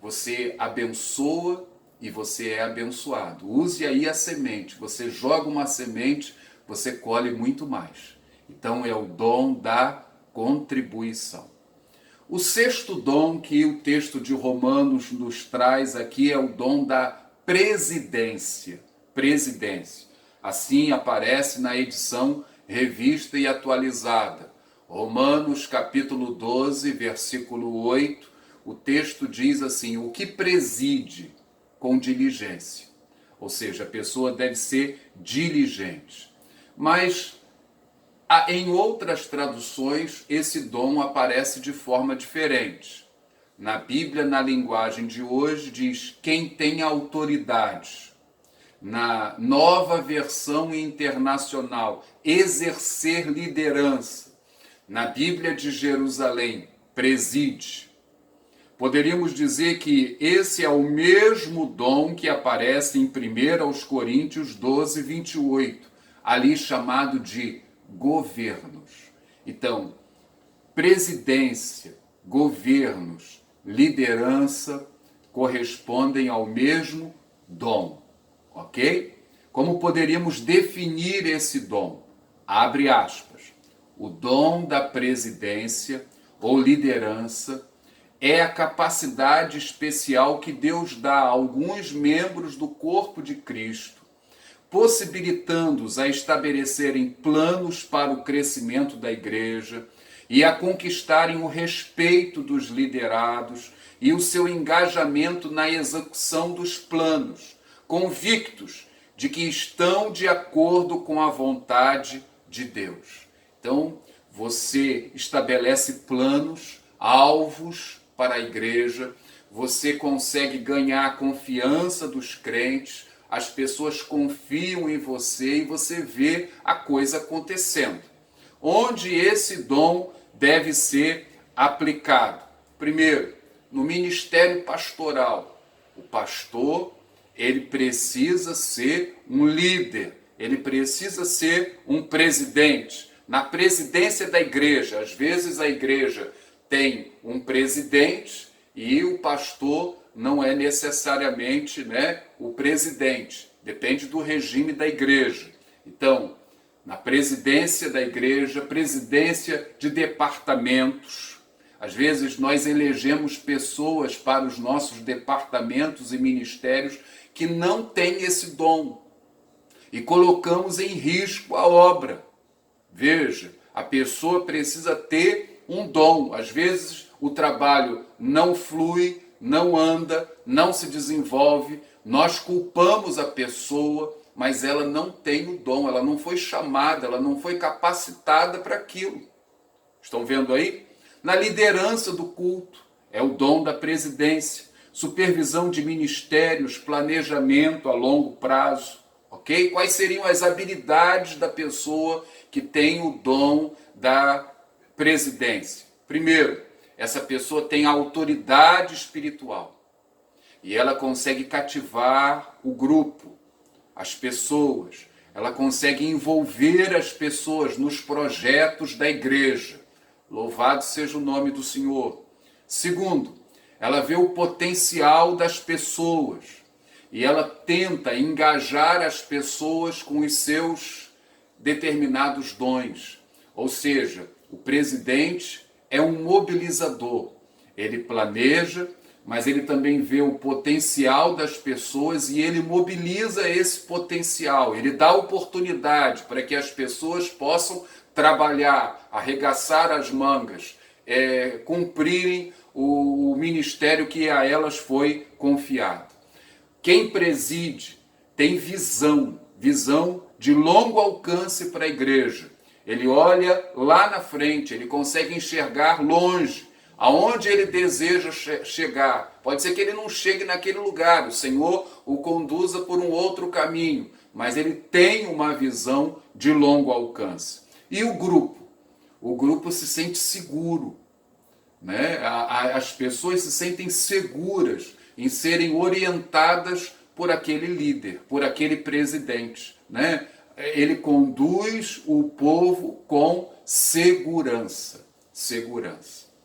Você abençoa e você é abençoado. Use aí a semente. Você joga uma semente, você colhe muito mais. Então é o dom da contribuição. O sexto dom que o texto de Romanos nos traz aqui é o dom da presidência. Presidência. Assim aparece na edição revista e atualizada. Romanos capítulo 12, versículo 8, o texto diz assim, o que preside com diligência. Ou seja, a pessoa deve ser diligente. Mas em outras traduções, esse dom aparece de forma diferente. Na Bíblia, na linguagem de hoje, diz quem tem autoridade. Na nova versão internacional, exercer liderança. Na Bíblia de Jerusalém, preside. Poderíamos dizer que esse é o mesmo dom que aparece em 1 Coríntios 12, 28, ali chamado de governos. Então, presidência, governos, liderança correspondem ao mesmo dom, ok? Como poderíamos definir esse dom? Abre aspas. O dom da presidência ou liderança é a capacidade especial que Deus dá a alguns membros do corpo de Cristo, possibilitando-os a estabelecerem planos para o crescimento da igreja e a conquistarem o respeito dos liderados e o seu engajamento na execução dos planos, convictos de que estão de acordo com a vontade de Deus. Então, você estabelece planos, alvos para a igreja, você consegue ganhar a confiança dos crentes, as pessoas confiam em você e você vê a coisa acontecendo. Onde esse dom deve ser aplicado? Primeiro, no ministério pastoral. O pastor, ele precisa ser um líder, ele precisa ser um presidente. Na presidência da igreja, às vezes a igreja tem um presidente e o pastor não é necessariamente, o presidente. Depende do regime da igreja. Então, na presidência da igreja, presidência de departamentos. Às vezes nós elegemos pessoas para os nossos departamentos e ministérios que não têm esse dom e colocamos em risco a obra. Veja, a pessoa precisa ter um dom. Às vezes o trabalho não flui, não anda, não se desenvolve. Nós culpamos a pessoa, mas ela não tem o dom, ela não foi chamada, ela não foi capacitada para aquilo. Estão vendo aí? Na liderança do culto, é o dom da presidência, supervisão de ministérios, planejamento a longo prazo, ok? Quais seriam as habilidades da pessoa que tem o dom da presidência? Primeiro, essa pessoa tem autoridade espiritual e ela consegue cativar o grupo, as pessoas, ela consegue envolver as pessoas nos projetos da igreja. Louvado seja o nome do Senhor. Segundo, ela vê o potencial das pessoas e ela tenta engajar as pessoas com os seus determinados dons. Ou seja, o presidente é um mobilizador. Ele planeja, mas ele também vê o potencial das pessoas e ele mobiliza esse potencial. Ele dá oportunidade para que as pessoas possam trabalhar, arregaçar as mangas, cumprirem o ministério que a elas foi confiado. Quem preside tem visão de longo alcance para a igreja. Ele olha lá na frente, ele consegue enxergar longe, aonde ele deseja chegar. Pode ser que ele não chegue naquele lugar, o Senhor o conduza por um outro caminho, mas ele tem uma visão de longo alcance. E o grupo? O grupo se sente seguro, As pessoas se sentem seguras em serem orientadas por aquele líder, por aquele presidente, Ele conduz o povo com segurança,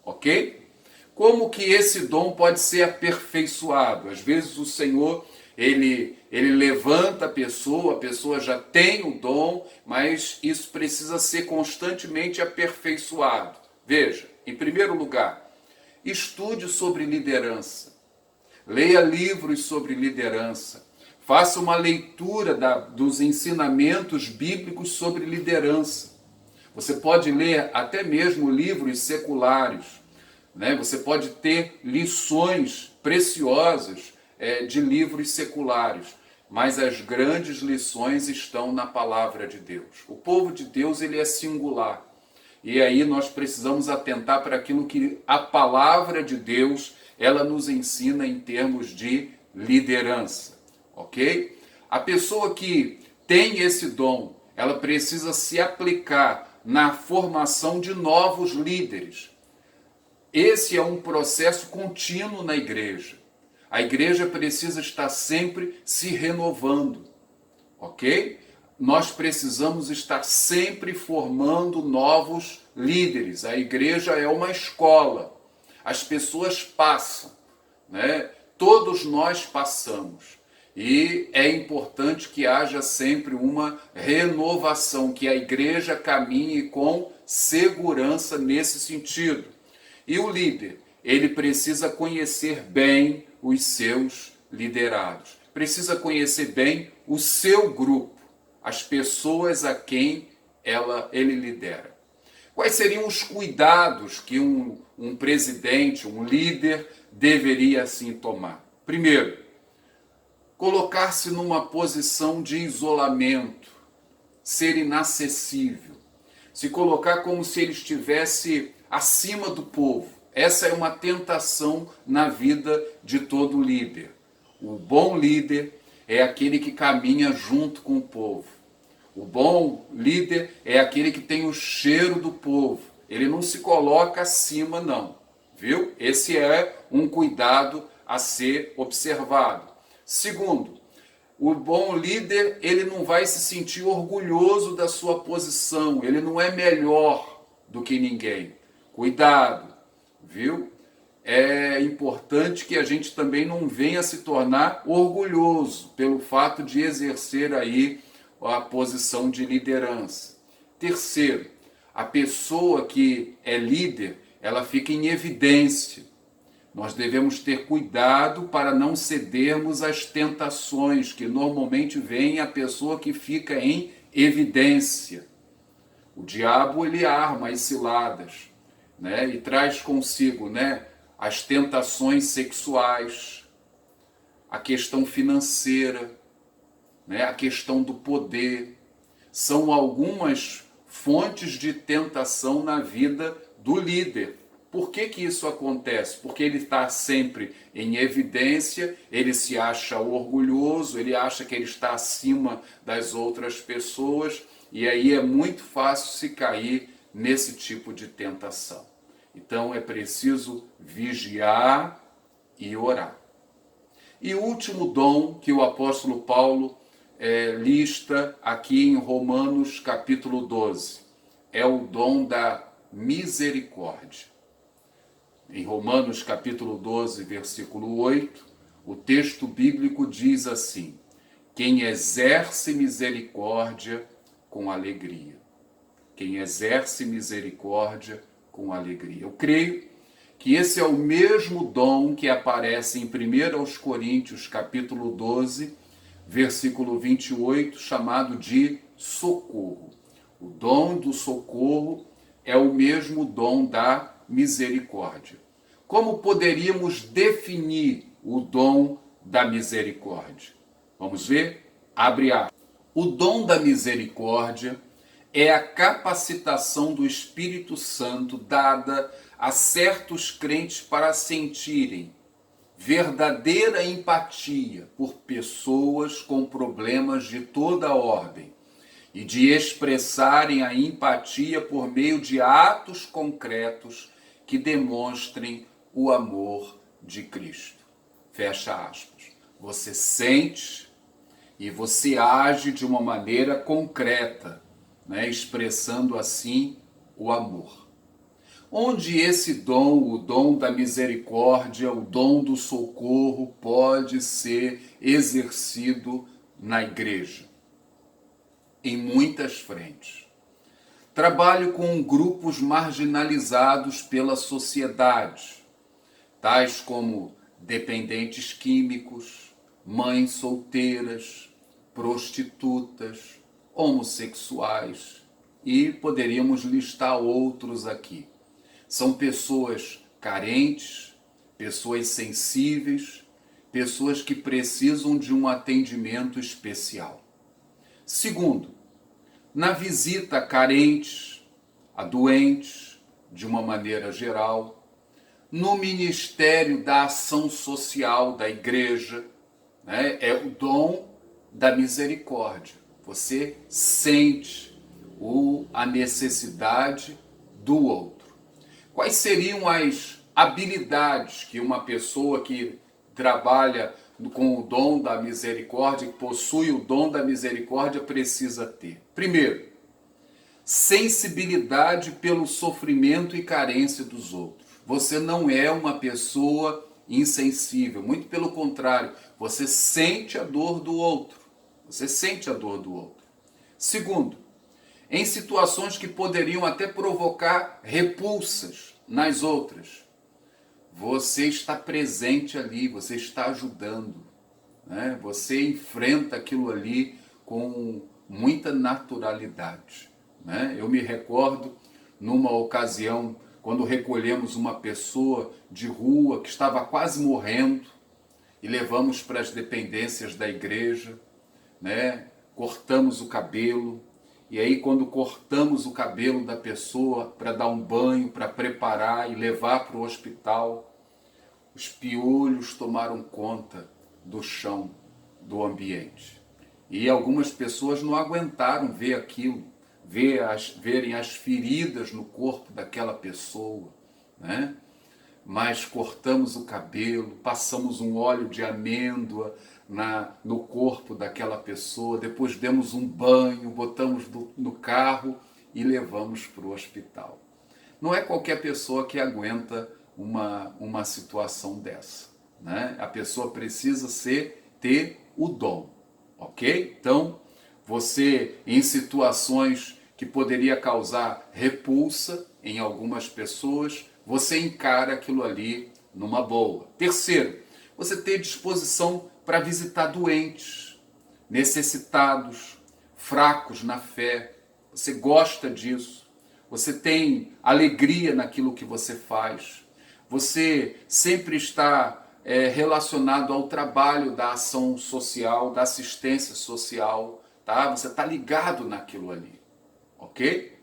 ok? Como que esse dom pode ser aperfeiçoado? Às vezes o Senhor, ele levanta a pessoa já tem o dom, mas isso precisa ser constantemente aperfeiçoado. Veja, em primeiro lugar, estude sobre liderança. Leia livros sobre liderança. Faça uma leitura dos ensinamentos bíblicos sobre liderança. Você pode ler até mesmo livros seculares, Você pode ter lições preciosas de livros seculares, mas as grandes lições estão na palavra de Deus. O povo de Deus, ele é singular. E aí nós precisamos atentar para aquilo que a palavra de Deus, ela nos ensina em termos de liderança, ok? A pessoa que tem esse dom, ela precisa se aplicar na formação de novos líderes. Esse é um processo contínuo na igreja. A igreja precisa estar sempre se renovando, ok? Nós precisamos estar sempre formando novos líderes. A igreja é uma escola. As pessoas passam, Todos nós passamos. E é importante que haja sempre uma renovação, que a igreja caminhe com segurança nesse sentido. E o líder, ele precisa conhecer bem os seus liderados. Precisa conhecer bem o seu grupo, as pessoas a quem ele lidera. Quais seriam os cuidados que um presidente, um líder, deveria assim tomar? Primeiro, colocar-se numa posição de isolamento, ser inacessível, se colocar como se ele estivesse acima do povo. Essa é uma tentação na vida de todo líder. O bom líder é aquele que caminha junto com o povo. O bom líder é aquele que tem o cheiro do povo. Ele não se coloca acima, não. Viu? Esse é um cuidado a ser observado. Segundo, O bom líder, ele não vai se sentir orgulhoso da sua posição, ele não é melhor do que ninguém. Cuidado, viu? É importante que a gente também não venha se tornar orgulhoso pelo fato de exercer aí a posição de liderança. Terceiro, a pessoa que é líder, ela fica em evidência. Nós devemos ter cuidado para não cedermos às tentações que normalmente vêm a pessoa que fica em evidência. O diabo, ele arma as ciladas, né? E traz consigo, né, as tentações sexuais, a questão financeira, né, a questão do poder. São algumas fontes de tentação na vida do líder. Por que que isso acontece? Porque ele está sempre em evidência, ele se acha orgulhoso, ele acha que ele está acima das outras pessoas, e aí é muito fácil se cair nesse tipo de tentação. Então é preciso vigiar e orar. E o último dom que o apóstolo Paulo lista aqui em Romanos capítulo 12 é o dom da misericórdia. Em Romanos capítulo 12, versículo 8, o texto bíblico diz assim: quem exerce misericórdia com alegria. Quem exerce misericórdia com alegria. Eu creio que esse é o mesmo dom que aparece em 1 Coríntios capítulo 12, versículo 28, chamado de socorro. O dom do socorro é o mesmo dom da misericórdia. Como poderíamos definir o dom da misericórdia? Vamos ver? Abre aspas. O dom da misericórdia é a capacitação do Espírito Santo dada a certos crentes para sentirem verdadeira empatia por pessoas com problemas de toda ordem e de expressarem a empatia por meio de atos concretos que demonstrem o amor de Cristo. Fecha aspas. Você sente e você age de uma maneira concreta, né, expressando assim o amor. Onde esse dom, o dom da misericórdia, o dom do socorro, pode ser exercido na igreja? Em muitas frentes. Trabalho com grupos marginalizados pela sociedade, tais como dependentes químicos, mães solteiras, prostitutas, homossexuais, e poderíamos listar outros aqui. São pessoas carentes, pessoas sensíveis, pessoas que precisam de um atendimento especial. Segundo, na visita a carentes, a doentes, de uma maneira geral, no ministério da ação social da igreja, né, é o dom da misericórdia. Você sente a necessidade do outro. Quais seriam as habilidades que uma pessoa que trabalha com o dom da misericórdia, que possui o dom da misericórdia, precisa ter? Primeiro, sensibilidade pelo sofrimento e carência dos outros. Você não é uma pessoa insensível, muito pelo contrário, você sente a dor do outro. Você sente a dor do outro. Segundo, em situações que poderiam até provocar repulsas nas outras, você está presente ali, você está ajudando, né? Você enfrenta aquilo ali com muita naturalidade, né? Eu me recordo numa ocasião quando recolhemos uma pessoa de rua que estava quase morrendo e levamos para as dependências da igreja, né? Cortamos o cabelo. E aí, quando cortamos o cabelo da pessoa para dar um banho, para preparar e levar para o hospital, os piolhos tomaram conta do chão, do ambiente. E algumas pessoas não aguentaram ver aquilo, verem as feridas no corpo daquela pessoa, né? mas cortamos o cabelo, passamos um óleo de amêndoa no corpo daquela pessoa, depois demos um banho, botamos no carro e levamos para o hospital. Não é qualquer pessoa que aguenta uma situação dessa, né? A pessoa precisa ter o dom, ok? Então, você, em situações que poderia causar repulsa em algumas pessoas, você encara aquilo ali numa boa. Terceiro, você ter disposição para visitar doentes, necessitados, fracos na fé. Você gosta disso. Você tem alegria naquilo que você faz. Você sempre está relacionado ao trabalho da ação social, da assistência social, tá? Você está ligado naquilo ali, ok?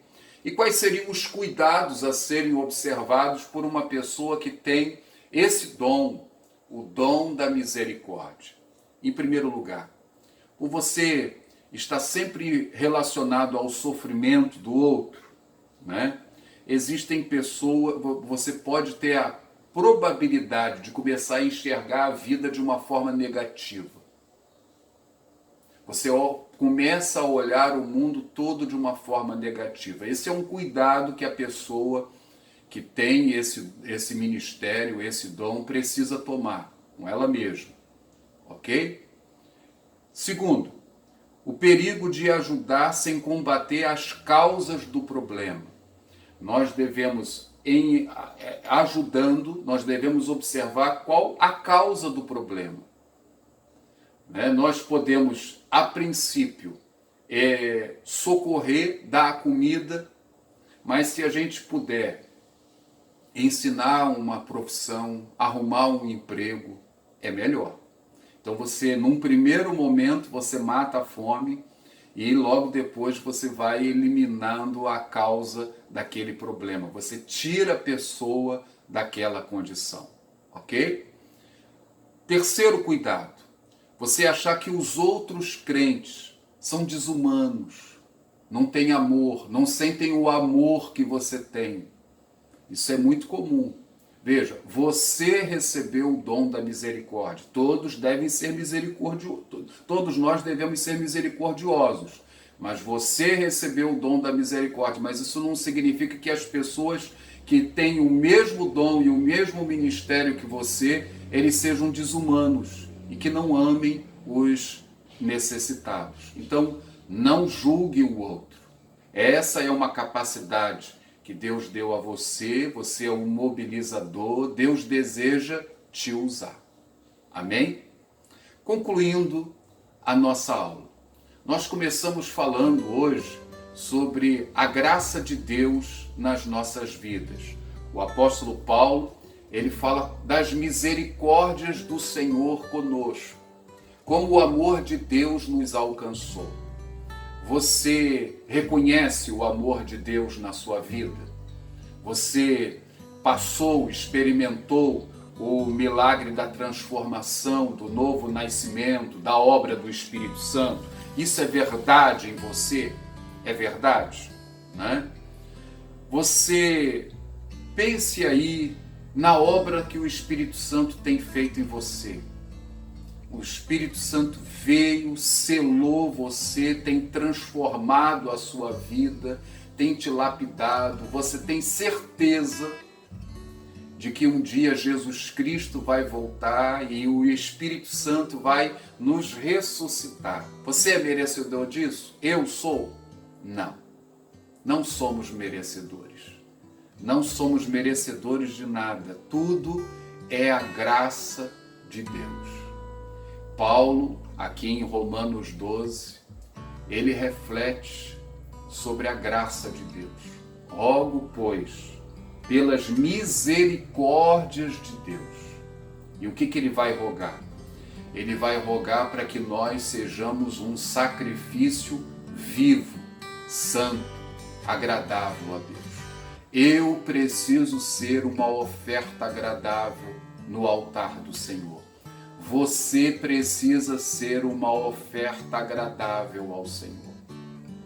E quais seriam os cuidados a serem observados por uma pessoa que tem esse dom, o dom da misericórdia? Em primeiro lugar, por você estar sempre relacionado ao sofrimento do outro, né? Existem pessoas, você pode ter a probabilidade de começar a enxergar a vida de uma forma negativa. Você começa a olhar o mundo todo de uma forma negativa. Esse é um cuidado que a pessoa que tem esse ministério, esse dom, precisa tomar com ela mesma, ok? Segundo, o perigo de ajudar sem combater as causas do problema. Nós devemos, ajudando, nós devemos observar qual a causa do problema. Nós podemos, a princípio, socorrer, dar comida, mas se a gente puder ensinar uma profissão, arrumar um emprego, é melhor. Então você, num primeiro momento, você mata a fome e logo depois você vai eliminando a causa daquele problema. Você tira a pessoa daquela condição, ok? Terceiro cuidado. Você achar que os outros crentes são desumanos, não têm amor, não sentem o amor que você tem. Isso é muito comum. Veja, você recebeu o dom da misericórdia. Todos devem ser misericordiosos. Todos nós devemos ser misericordiosos. Mas você recebeu o dom da misericórdia. Mas isso não significa que as pessoas que têm o mesmo dom e o mesmo ministério que você, eles sejam desumanos e que não amem os necessitados. Então, não julgue o outro. Essa é uma capacidade que Deus deu a você, você é um mobilizador, Deus deseja te usar. Amém? Concluindo a nossa aula, nós começamos falando hoje sobre a graça de Deus nas nossas vidas. O apóstolo Paulo, ele fala das misericórdias do Senhor conosco, como o amor de Deus nos alcançou. Você reconhece o amor de Deus na sua vida? Você passou, experimentou o milagre da transformação, do novo nascimento, da obra do Espírito Santo? Isso é verdade em você? É verdade, né? Você pense aí na obra que o Espírito Santo tem feito em você. O Espírito Santo veio, selou você, tem transformado a sua vida, tem te lapidado. Você tem certeza de que um dia Jesus Cristo vai voltar e o Espírito Santo vai nos ressuscitar. Você é merecedor disso? Eu sou? Não. Não somos merecedores. Não somos merecedores de nada. Tudo é a graça de Deus. Paulo, aqui em Romanos 12, ele reflete sobre a graça de Deus. Rogo, pois, pelas misericórdias de Deus. E o que ele vai rogar? Ele vai rogar para que nós sejamos um sacrifício vivo, santo, agradável a Deus. Eu preciso ser uma oferta agradável no altar do Senhor. Você precisa ser uma oferta agradável ao Senhor.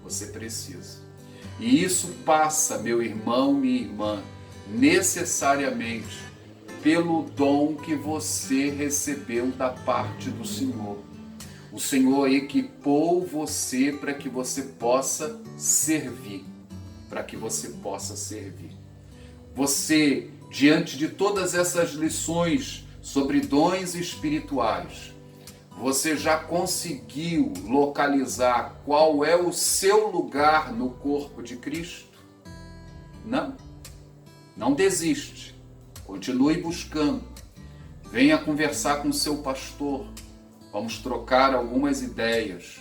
Você precisa. E isso passa, meu irmão, minha irmã, necessariamente pelo dom que você recebeu da parte do Senhor. O Senhor equipou você para que você possa servir. Para que você possa servir. Você, diante de todas essas lições sobre dons espirituais, você já conseguiu localizar qual é o seu lugar no corpo de Cristo? Não. Não desiste. Continue buscando. Venha conversar com o seu pastor. Vamos trocar algumas ideias.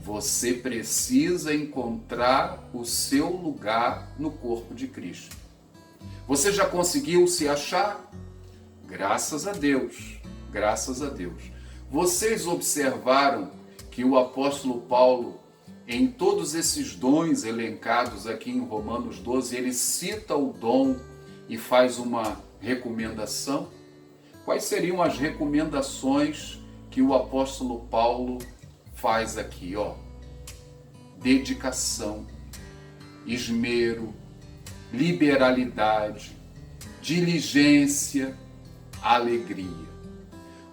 Você precisa encontrar o seu lugar no corpo de Cristo. Você já conseguiu se achar? Graças a Deus. Graças a Deus. Vocês observaram que o apóstolo Paulo, em todos esses dons elencados aqui em Romanos 12, ele cita o dom e faz uma recomendação? Quais seriam as recomendações que o apóstolo Paulo faz aqui? Dedicação, esmero, liberalidade, diligência, alegria.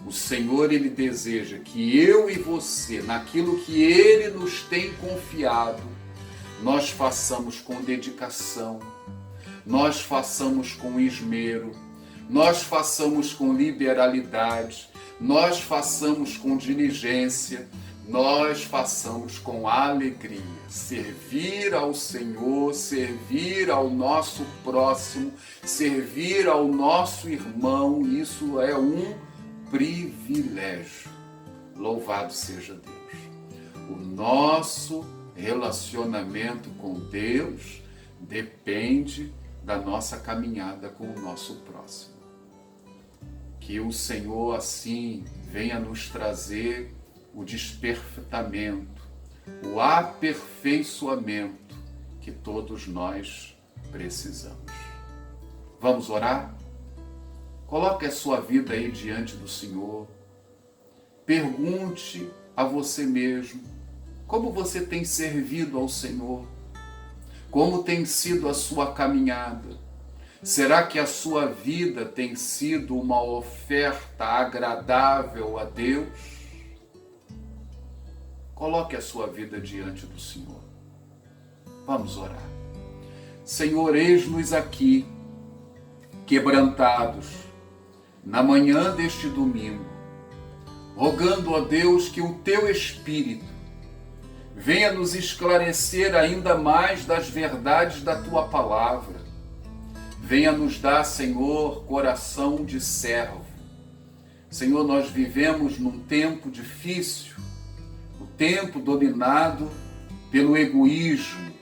O Senhor, Ele deseja que eu e você, naquilo que Ele nos tem confiado, nós façamos com dedicação, nós façamos com esmero, nós façamos com liberalidade, nós façamos com diligência, nós façamos com alegria. Servir ao Senhor, servir ao nosso próximo, servir ao nosso irmão, isso é um privilégio. Louvado seja Deus. O nosso relacionamento com Deus depende da nossa caminhada com o nosso próximo. Que o Senhor assim venha nos trazer o desperfeitamento, o aperfeiçoamento que todos nós precisamos. Vamos orar? Coloque a sua vida aí diante do Senhor. Pergunte a você mesmo como você tem servido ao Senhor. Como tem sido a sua caminhada? Será que a sua vida tem sido uma oferta agradável a Deus? Coloque a sua vida diante do Senhor. Vamos orar. Senhor, eis-nos aqui, quebrantados, na manhã deste domingo, rogando a Deus que o Teu Espírito venha nos esclarecer ainda mais das verdades da Tua Palavra. Venha nos dar, Senhor, coração de servo. Senhor, nós vivemos num tempo difícil, o tempo dominado pelo egoísmo.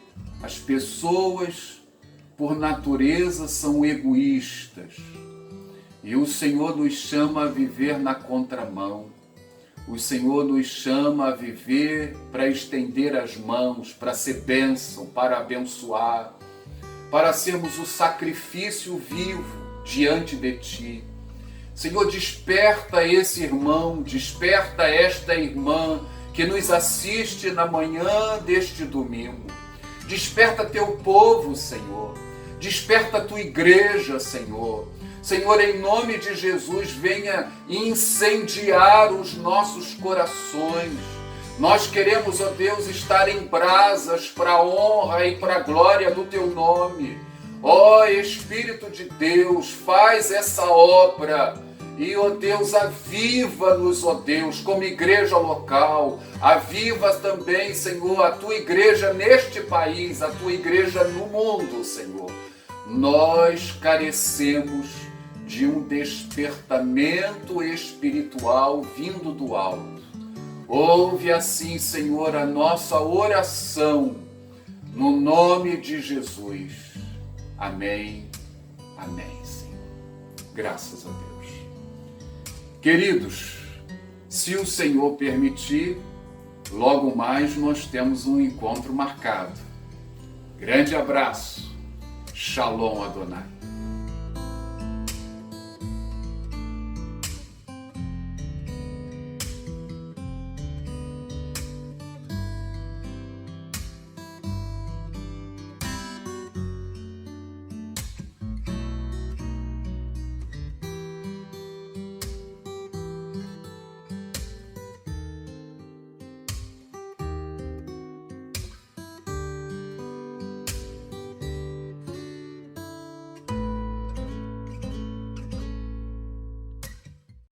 As pessoas, por natureza, são egoístas. E o Senhor nos chama a viver na contramão. O Senhor nos chama a viver para estender as mãos, para ser bênção, para abençoar, para sermos o sacrifício vivo diante de Ti. Senhor, desperta esse irmão, desperta esta irmã que nos assiste na manhã deste domingo. Desperta Teu povo, Senhor. Desperta a Tua igreja, Senhor. Senhor, em nome de Jesus, venha incendiar os nossos corações. Nós queremos, ó Deus, estar em brasas para a honra e para a glória do Teu nome. Ó Espírito de Deus, faz essa obra. E, ó Deus, aviva-nos, ó Deus, como igreja local. Aviva também, Senhor, a Tua igreja neste país, a Tua igreja no mundo, Senhor. Nós carecemos de um despertamento espiritual vindo do alto. Ouve assim, Senhor, a nossa oração, no nome de Jesus. Amém, amém, Senhor. Graças a Deus. Queridos, se o Senhor permitir, logo mais nós temos um encontro marcado. Grande abraço. Shalom Adonai.